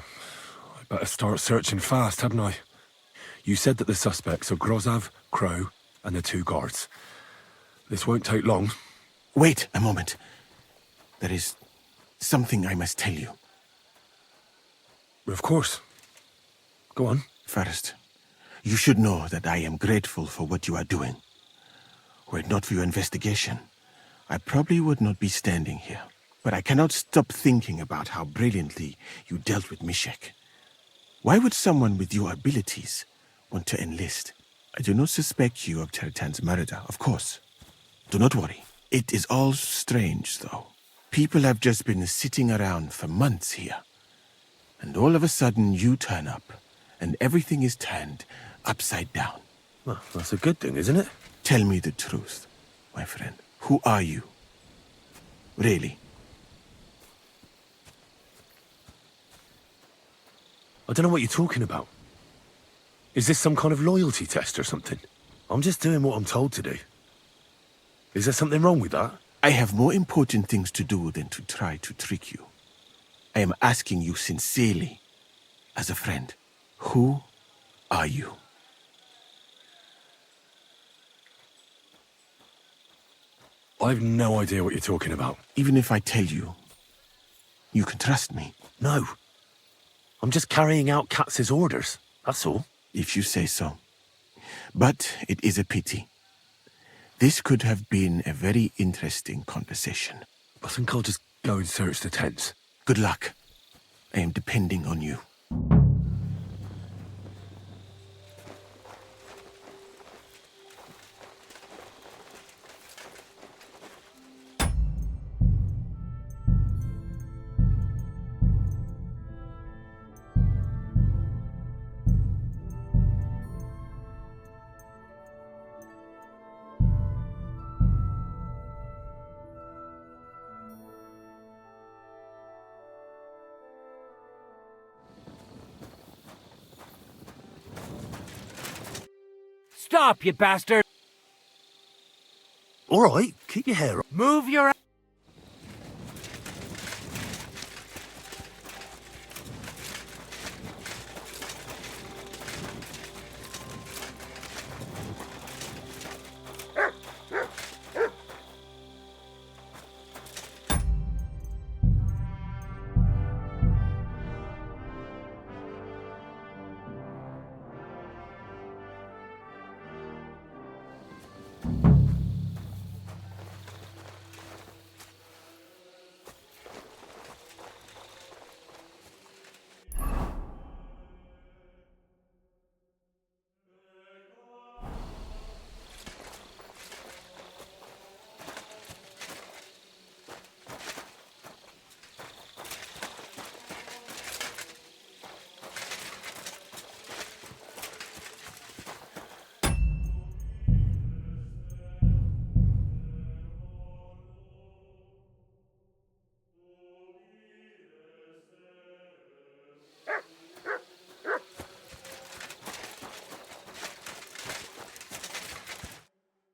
better start searching fast, hadn't I? You said that the suspects are Grozav, Crow, and the 2 guards. This won't take long. Wait a moment. There is something I must tell you. Of course. Go on. First, you should know that I am grateful for what you are doing. Were it not for your investigation, I probably would not be standing here. But I cannot stop thinking about how brilliantly you dealt with Mishek. Why would someone with your abilities want to enlist? I do not suspect you of Chertan's murder, of course. Do not worry. It is all strange, though. People have just been sitting around for months here. And all of a sudden you turn up, and everything is turned upside down. Well, that's a good thing, isn't it? Tell me the truth, my friend. Who are you? Really? I don't know what you're talking about. Is this some kind of loyalty test or something? I'm just doing what I'm told to do. Is there something wrong with that? I have more important things to do than to try to trick you. I am asking you sincerely, as a friend. Who are you? I've no idea what you're talking about. Even if I tell you, you can trust me. No. I'm just carrying out Katz's orders, that's all. If you say so. But it is a pity. This could have been a very interesting conversation. I think I'll just go and search the tents. Good luck. I am depending on you. Stop, you bastard! All right, keep your hair up. Move your...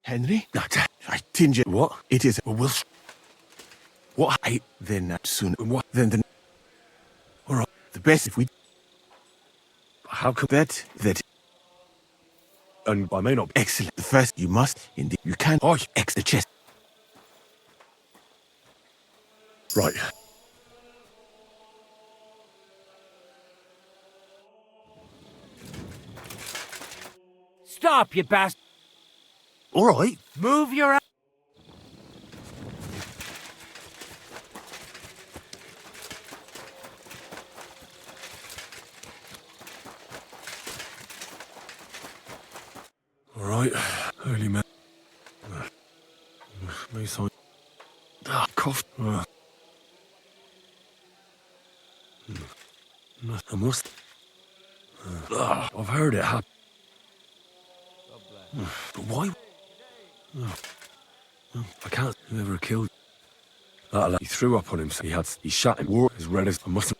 Henry? I tinge it. What? It is. Well, what? Then soon. What? Then. All right. The best if we. How come that? And I may not. Excellent. The first you must. Indeed. You can. Oh, the chest. Right. Stop, you bastard! All right. Move your... All right. Early man. Mason. Cough. I must. I've heard it happen. But why? I can't. Whoever killed that lad, he threw up on him. So he shot him. Wore as red as I must have.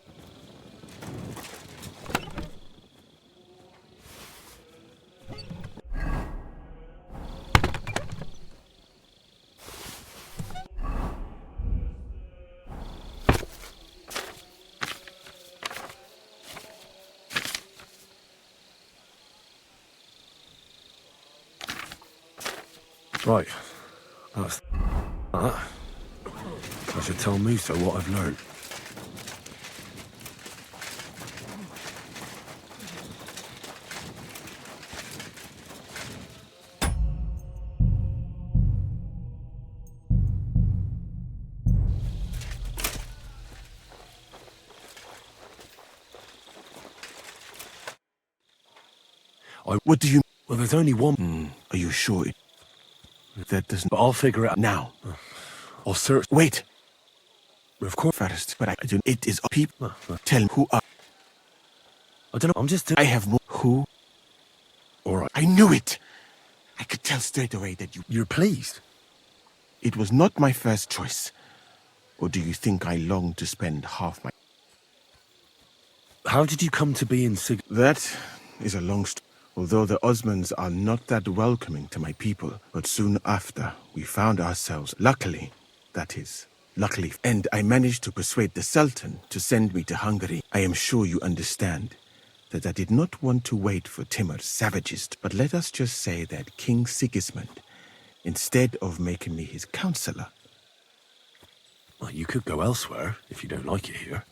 Right. That's that. I should tell Musa what I've learned. What do you... Well, there's only one. Are you sure? That doesn't... But I'll figure it out. Now. I'll search. Wait. Of course. First, but I do... It is people. Tell me who are... I don't know. I'm just... I have more... Who? All right. I knew it! I could tell straight away that you... You're pleased? It was not my first choice. Or do you think I long to spend half my... How did you come to be in That is a long story. Although the Osmans are not that welcoming to my people, but soon after, we found ourselves, luckily, and I managed to persuade the Sultan to send me to Hungary. I am sure you understand that I did not want to wait for Timur's savages, but let us just say that King Sigismund, instead of making me his counselor... Well, you could go elsewhere if you don't like it here.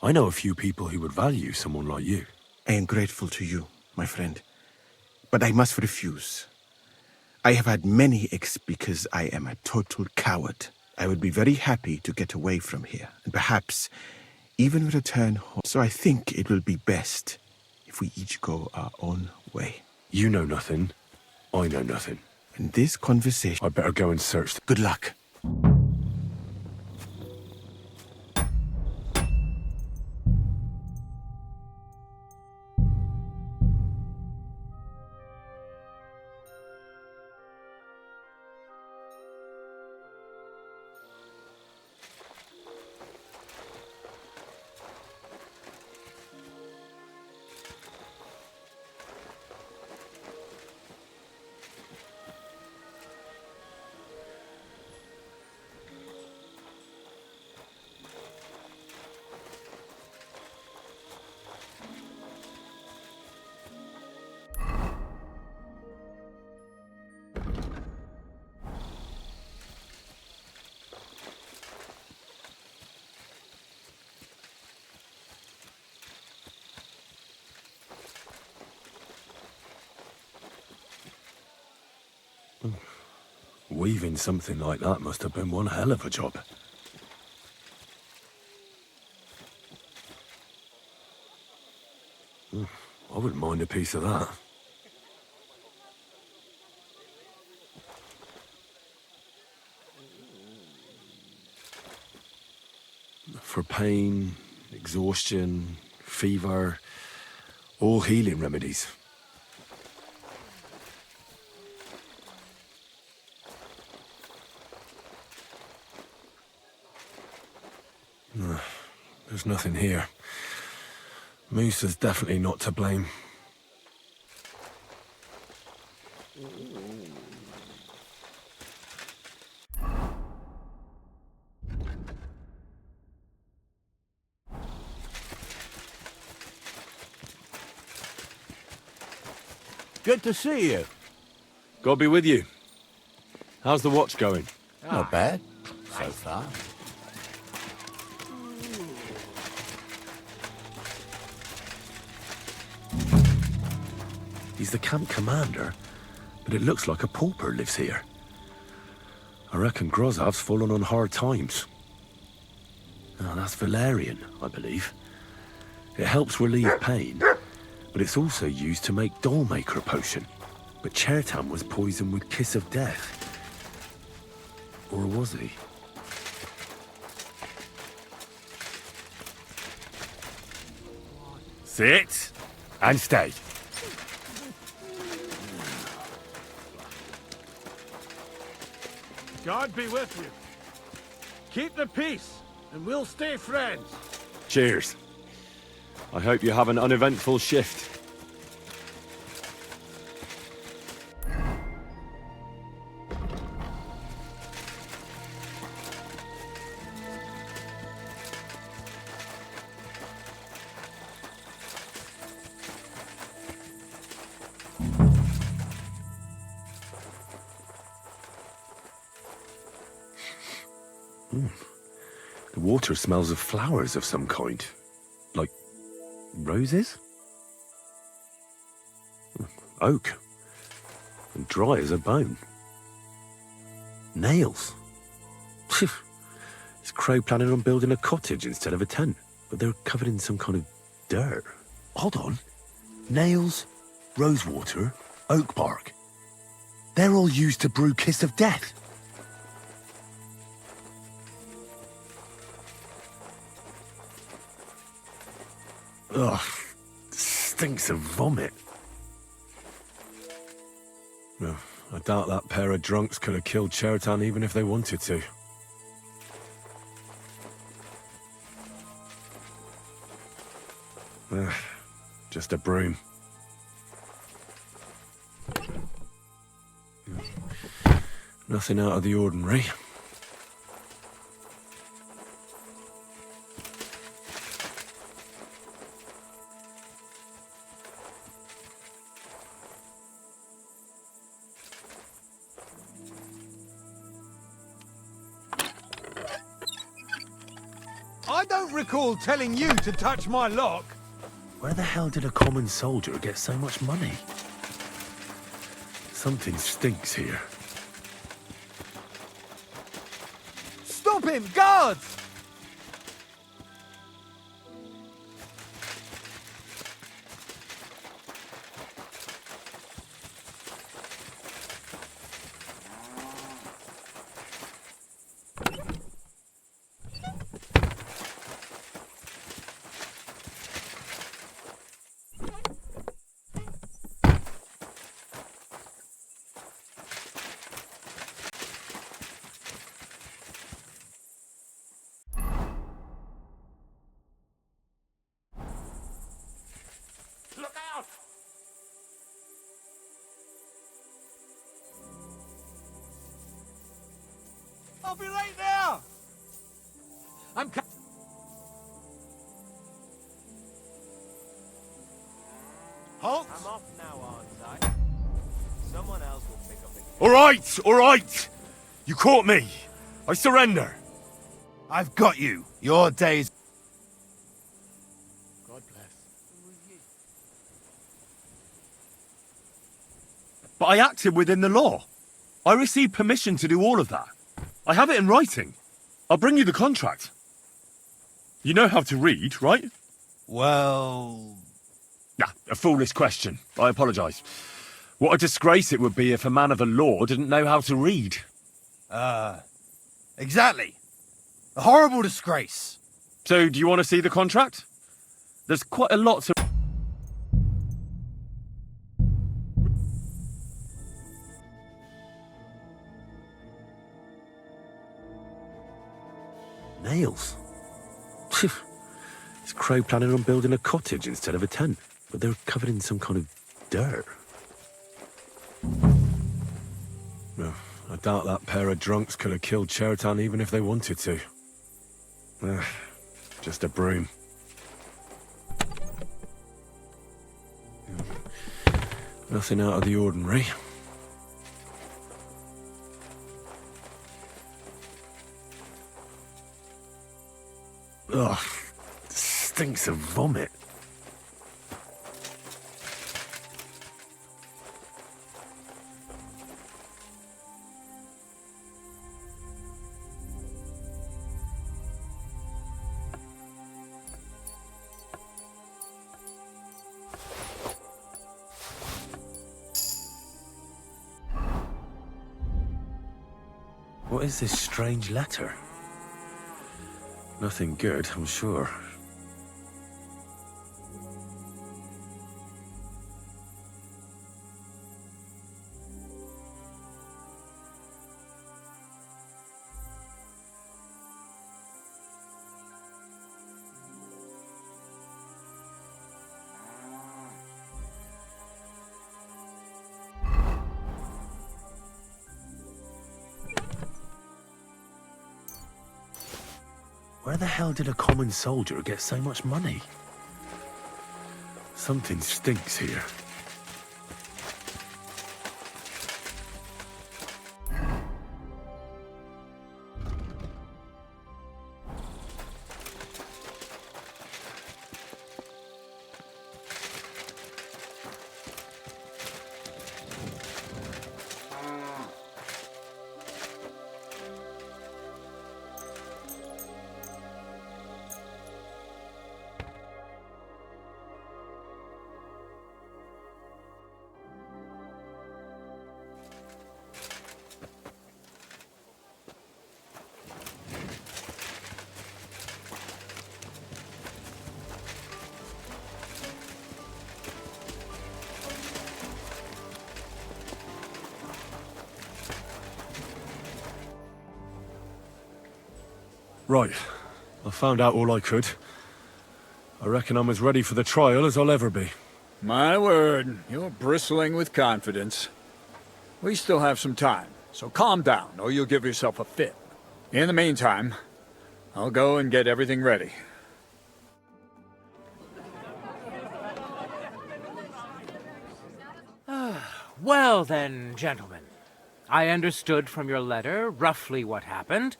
I know a few people who would value someone like you. I am grateful to you, my friend, but I must refuse. I have had many because I am a total coward. I would be very happy to get away from here, and perhaps even return home. So I think it will be best if we each go our own way. You know nothing. I know nothing. In this conversation... I better go and search. Good luck. Weaving something like that must have been one hell of a job. I wouldn't mind a piece of that. For pain, exhaustion, fever, all healing remedies. No, there's nothing here. Musa's definitely not to blame. Good to see you. God be with you. How's the watch going? Not bad, so far. He's the camp commander, but it looks like a pauper lives here. I reckon Grozav's fallen on hard times. Now, that's valerian, I believe. It helps relieve pain, but it's also used to make Dollmaker potion. But Chertan was poisoned with Kiss of Death. Or was he? Sit and stay. God be with you. Keep the peace, and we'll stay friends. Cheers. I hope you have an uneventful shift. The water smells of flowers of some kind. Like roses? Oak. And dry as a bone. Nails. Is Crow planning on building a cottage instead of a tent? But they're covered in some kind of dirt. Hold on. Nails, rosewater, oak bark. They're all used to brew Kiss of Death. Ugh, stinks of vomit. Well, I doubt that pair of drunks could have killed Chertan even if they wanted to. Just a broom. Nothing out of the ordinary. I don't recall telling you to touch my lock. Where the hell did a common soldier get so much money? Something stinks here. Stop him, guards! I'll be right there! I'm Halt! I'm off now, aren't I? Someone else will pick up the... All right! You caught me. I surrender. I've got you. Your days... God bless. But I acted within the law. I received permission to do all of that. I have it in writing. I'll bring you the contract. You know how to read, right? Well... Nah, a foolish question. I apologise. What a disgrace it would be if a man of the law didn't know how to read. Exactly. A horrible disgrace. So, do you want to see the contract? There's quite a lot to... Nails? Is Crow planning on building a cottage instead of a tent? But they're covered in some kind of dirt. No, I doubt that pair of drunks could have killed Chertan even if they wanted to. Just a broom. Nothing out of the ordinary. Ugh, stinks of vomit. What is this strange letter? Nothing good, I'm sure. Where the hell did a common soldier get so much money? Something stinks here. Right. I found out all I could. I reckon I'm as ready for the trial as I'll ever be. My word, you're bristling with confidence. We still have some time, so calm down, or you'll give yourself a fit. In the meantime, I'll go and get everything ready. Well then, gentlemen. I understood from your letter roughly what happened,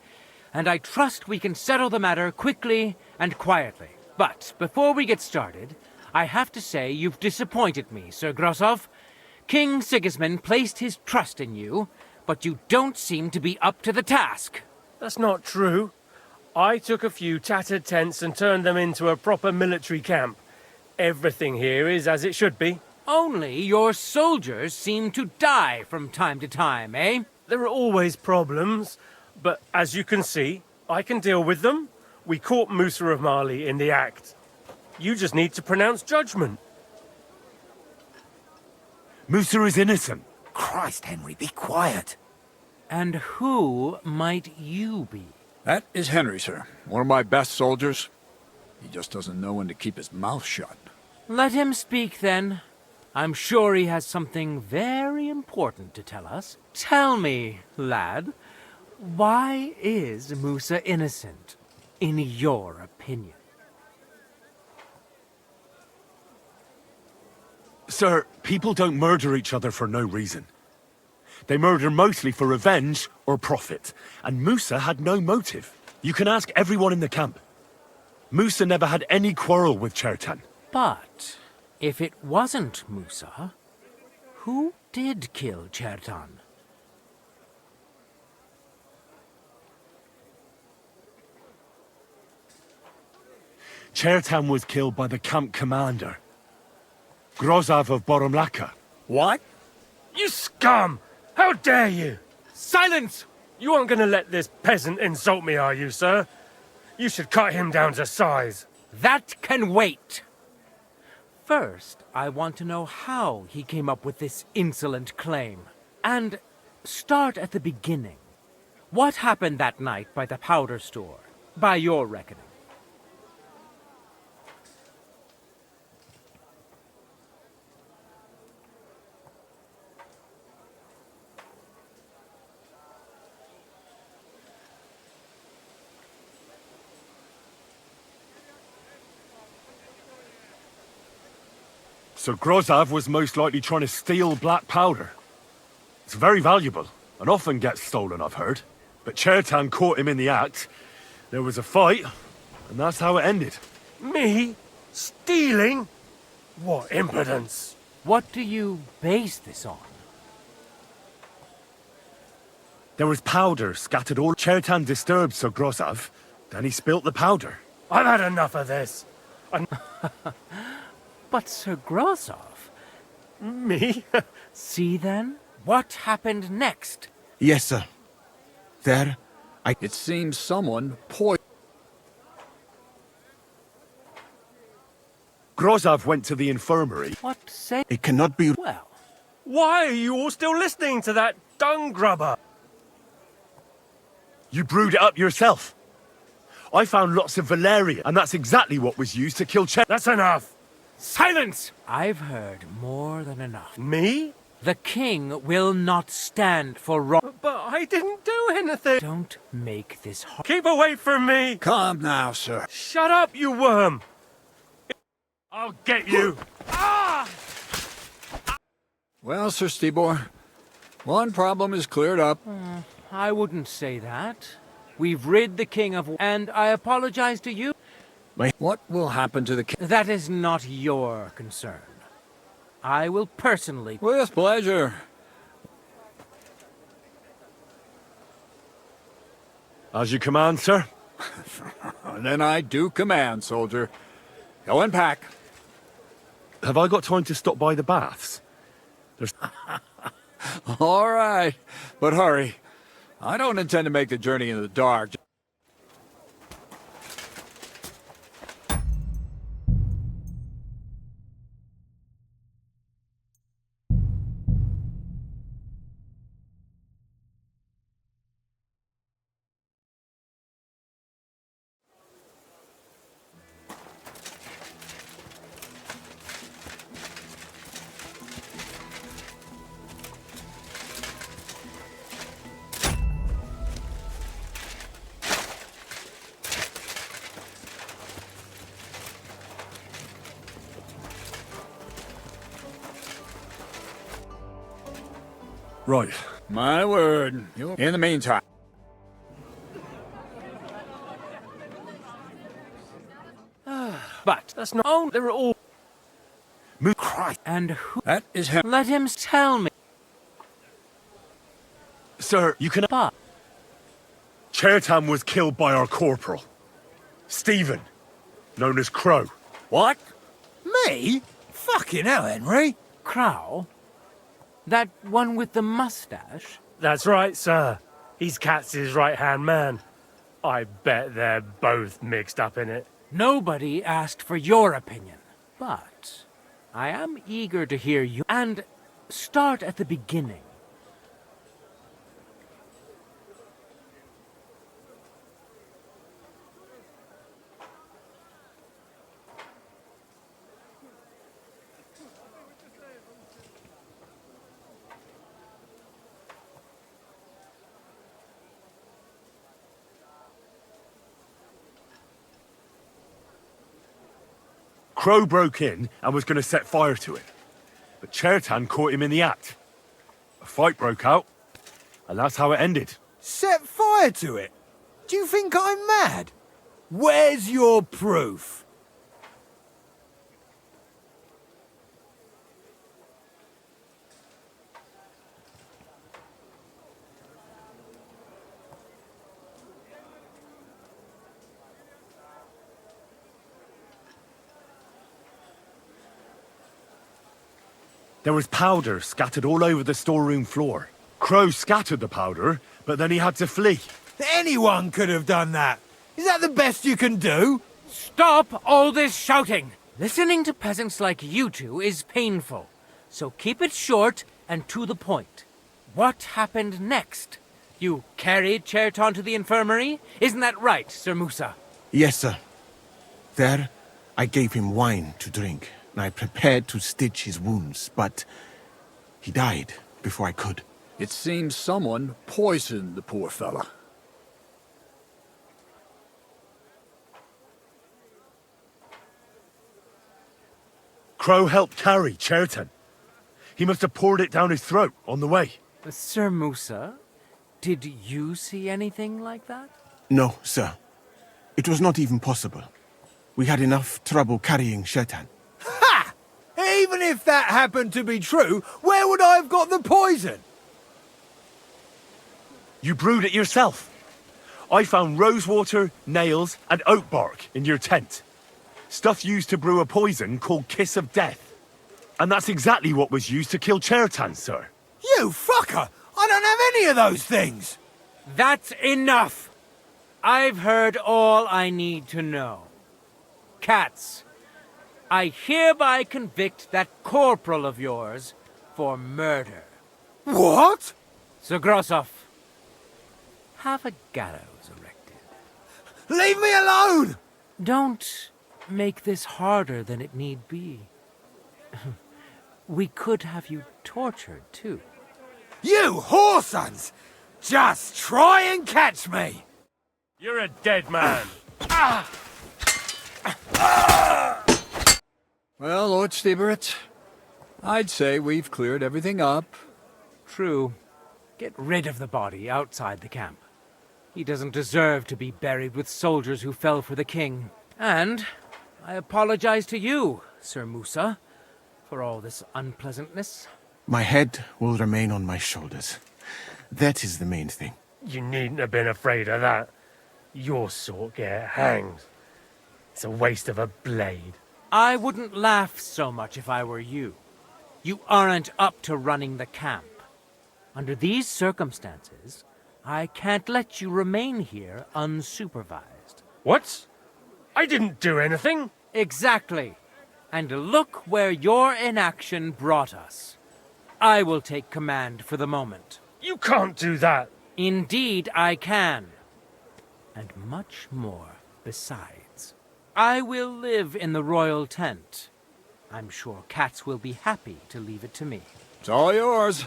and I trust we can settle the matter quickly and quietly. But before we get started, I have to say you've disappointed me, Sir Grosov. King Sigismund placed his trust in you, but you don't seem to be up to the task. That's not true. I took a few tattered tents and turned them into a proper military camp. Everything here is as it should be. Only your soldiers seem to die from time to time, eh? There are always problems, but as you can see, I can deal with them. We caught Musa of Mali in the act. You just need to pronounce judgment. Musa is innocent. Christ, Henry, be quiet. And who might you be? That is Henry, sir. One of my best soldiers. He just doesn't know when to keep his mouth shut. Let him speak, then. I'm sure he has something very important to tell us. Tell me, lad, why is Musa innocent, in your opinion? Sir, people don't murder each other for no reason. They murder mostly for revenge or profit, and Musa had no motive. You can ask everyone in the camp. Musa never had any quarrel with Chertan. But if it wasn't Musa, who did kill Chertan? Chertan was killed by the camp commander, Grozav of Boromlaka. What? You scum! How dare you! Silence! You aren't gonna let this peasant insult me, are you, sir? You should cut him down to size. That can wait. First, I want to know how he came up with this insolent claim. And start at the beginning. What happened that night by the powder store, by your reckoning? So Grozav was most likely trying to steal black powder. It's very valuable, and often gets stolen, I've heard. But Chertan caught him in the act. There was a fight, and that's how it ended. Me? Stealing? What impudence! What do you base this on? There was powder scattered all. Chertan disturbed Sir Grozav, then he spilt the powder. I've had enough of this. But Sir Grozav? Me? See then? What happened next? Yes, sir. There, It seems someone poisoned. Grozav went to the infirmary. What say? It cannot be. Well, Why are you all still listening to that dung grubber? You brewed it up yourself. I found lots of valerian, and that's exactly what was used to kill Chertan. That's enough. silence! I've heard more than enough. Me? The king will not stand for wrong. But I didn't do anything. Don't make this hard. Keep away from me. Calm now, sir. Shut up, you worm. I'll get you. Well, Sir Stibor, one problem is cleared up. I wouldn't say that. We've rid the king of... And I apologize to you. What will happen to the king? That is not your concern. I will personally... With pleasure. As you command, sir. Then I do command, soldier. Go and pack. Have I got time to stop by the baths? There's... All right, but hurry. I don't intend to make the journey in the dark. Right. My word. In the meantime. But that's not... Oh, they're all... Christ. And who... That is him. Let him tell me. Sir, you can... But... Chertan was killed by our corporal. Stephen, known as Crow. What? Me? Fucking hell, Henry. Crow? That one with the mustache? That's right, sir. He's Katz's right-hand man. I bet they're both mixed up in it. Nobody asked for your opinion. But I am eager to hear you. And start at the beginning. Crow broke in and was going to set fire to it. But Chertan caught him in the act. A fight broke out, and that's how it ended. Set fire to it? Do you think I'm mad? Where's your proof? There was powder scattered all over the storeroom floor. Crow scattered the powder, but then he had to flee. Anyone could have done that. Is that the best you can do? Stop all this shouting! Listening to peasants like you two is painful, so keep it short and to the point. What happened next? You carried Cherton to the infirmary? Isn't that right, Sir Musa? Yes, sir. There, I gave him wine to drink, and I prepared to stitch his wounds, but he died before I could. It seems someone poisoned the poor fella. Crow helped carry Cherton. He must have poured it down his throat on the way. Sir Musa, did you see anything like that? No, sir. It was not even possible. We had enough trouble carrying Cherton. Ha! Even if that happened to be true, where would I have got the poison? You brewed it yourself. I found rosewater, nails, and oak bark in your tent. Stuff used to brew a poison called Kiss of Death. And that's exactly what was used to kill Cherton, sir. You fucker! I don't have any of those things! That's enough! I've heard all I need to know. Cats, I hereby convict that corporal of yours for murder. What? Sir Grossoff, have a gallows erected. Leave me alone! Don't make this harder than it need be. We could have you tortured, too. You whoresons! Just try and catch me! You're a dead man. Well, Lord Stieberitz, I'd say we've cleared everything up. True. Get rid of the body outside the camp. He doesn't deserve to be buried with soldiers who fell for the king. And I apologize to you, Sir Musa, for all this unpleasantness. My head will remain on my shoulders. That is the main thing. You needn't have been afraid of that. Your sort get hanged. It's a waste of a blade. I wouldn't laugh so much if I were you. You aren't up to running the camp. Under these circumstances, I can't let you remain here unsupervised. What? I didn't do anything. Exactly. And look where your inaction brought us. I will take command for the moment. You can't do that. Indeed, I can. And much more besides. I will live in the royal tent. I'm sure Cats will be happy to leave it to me. It's all yours.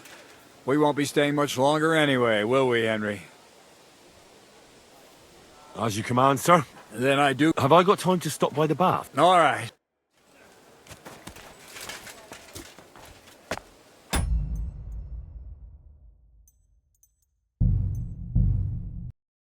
We won't be staying much longer anyway, will we, Henry? As you command, sir. Then I do. Have I got time to stop by the bath? All right.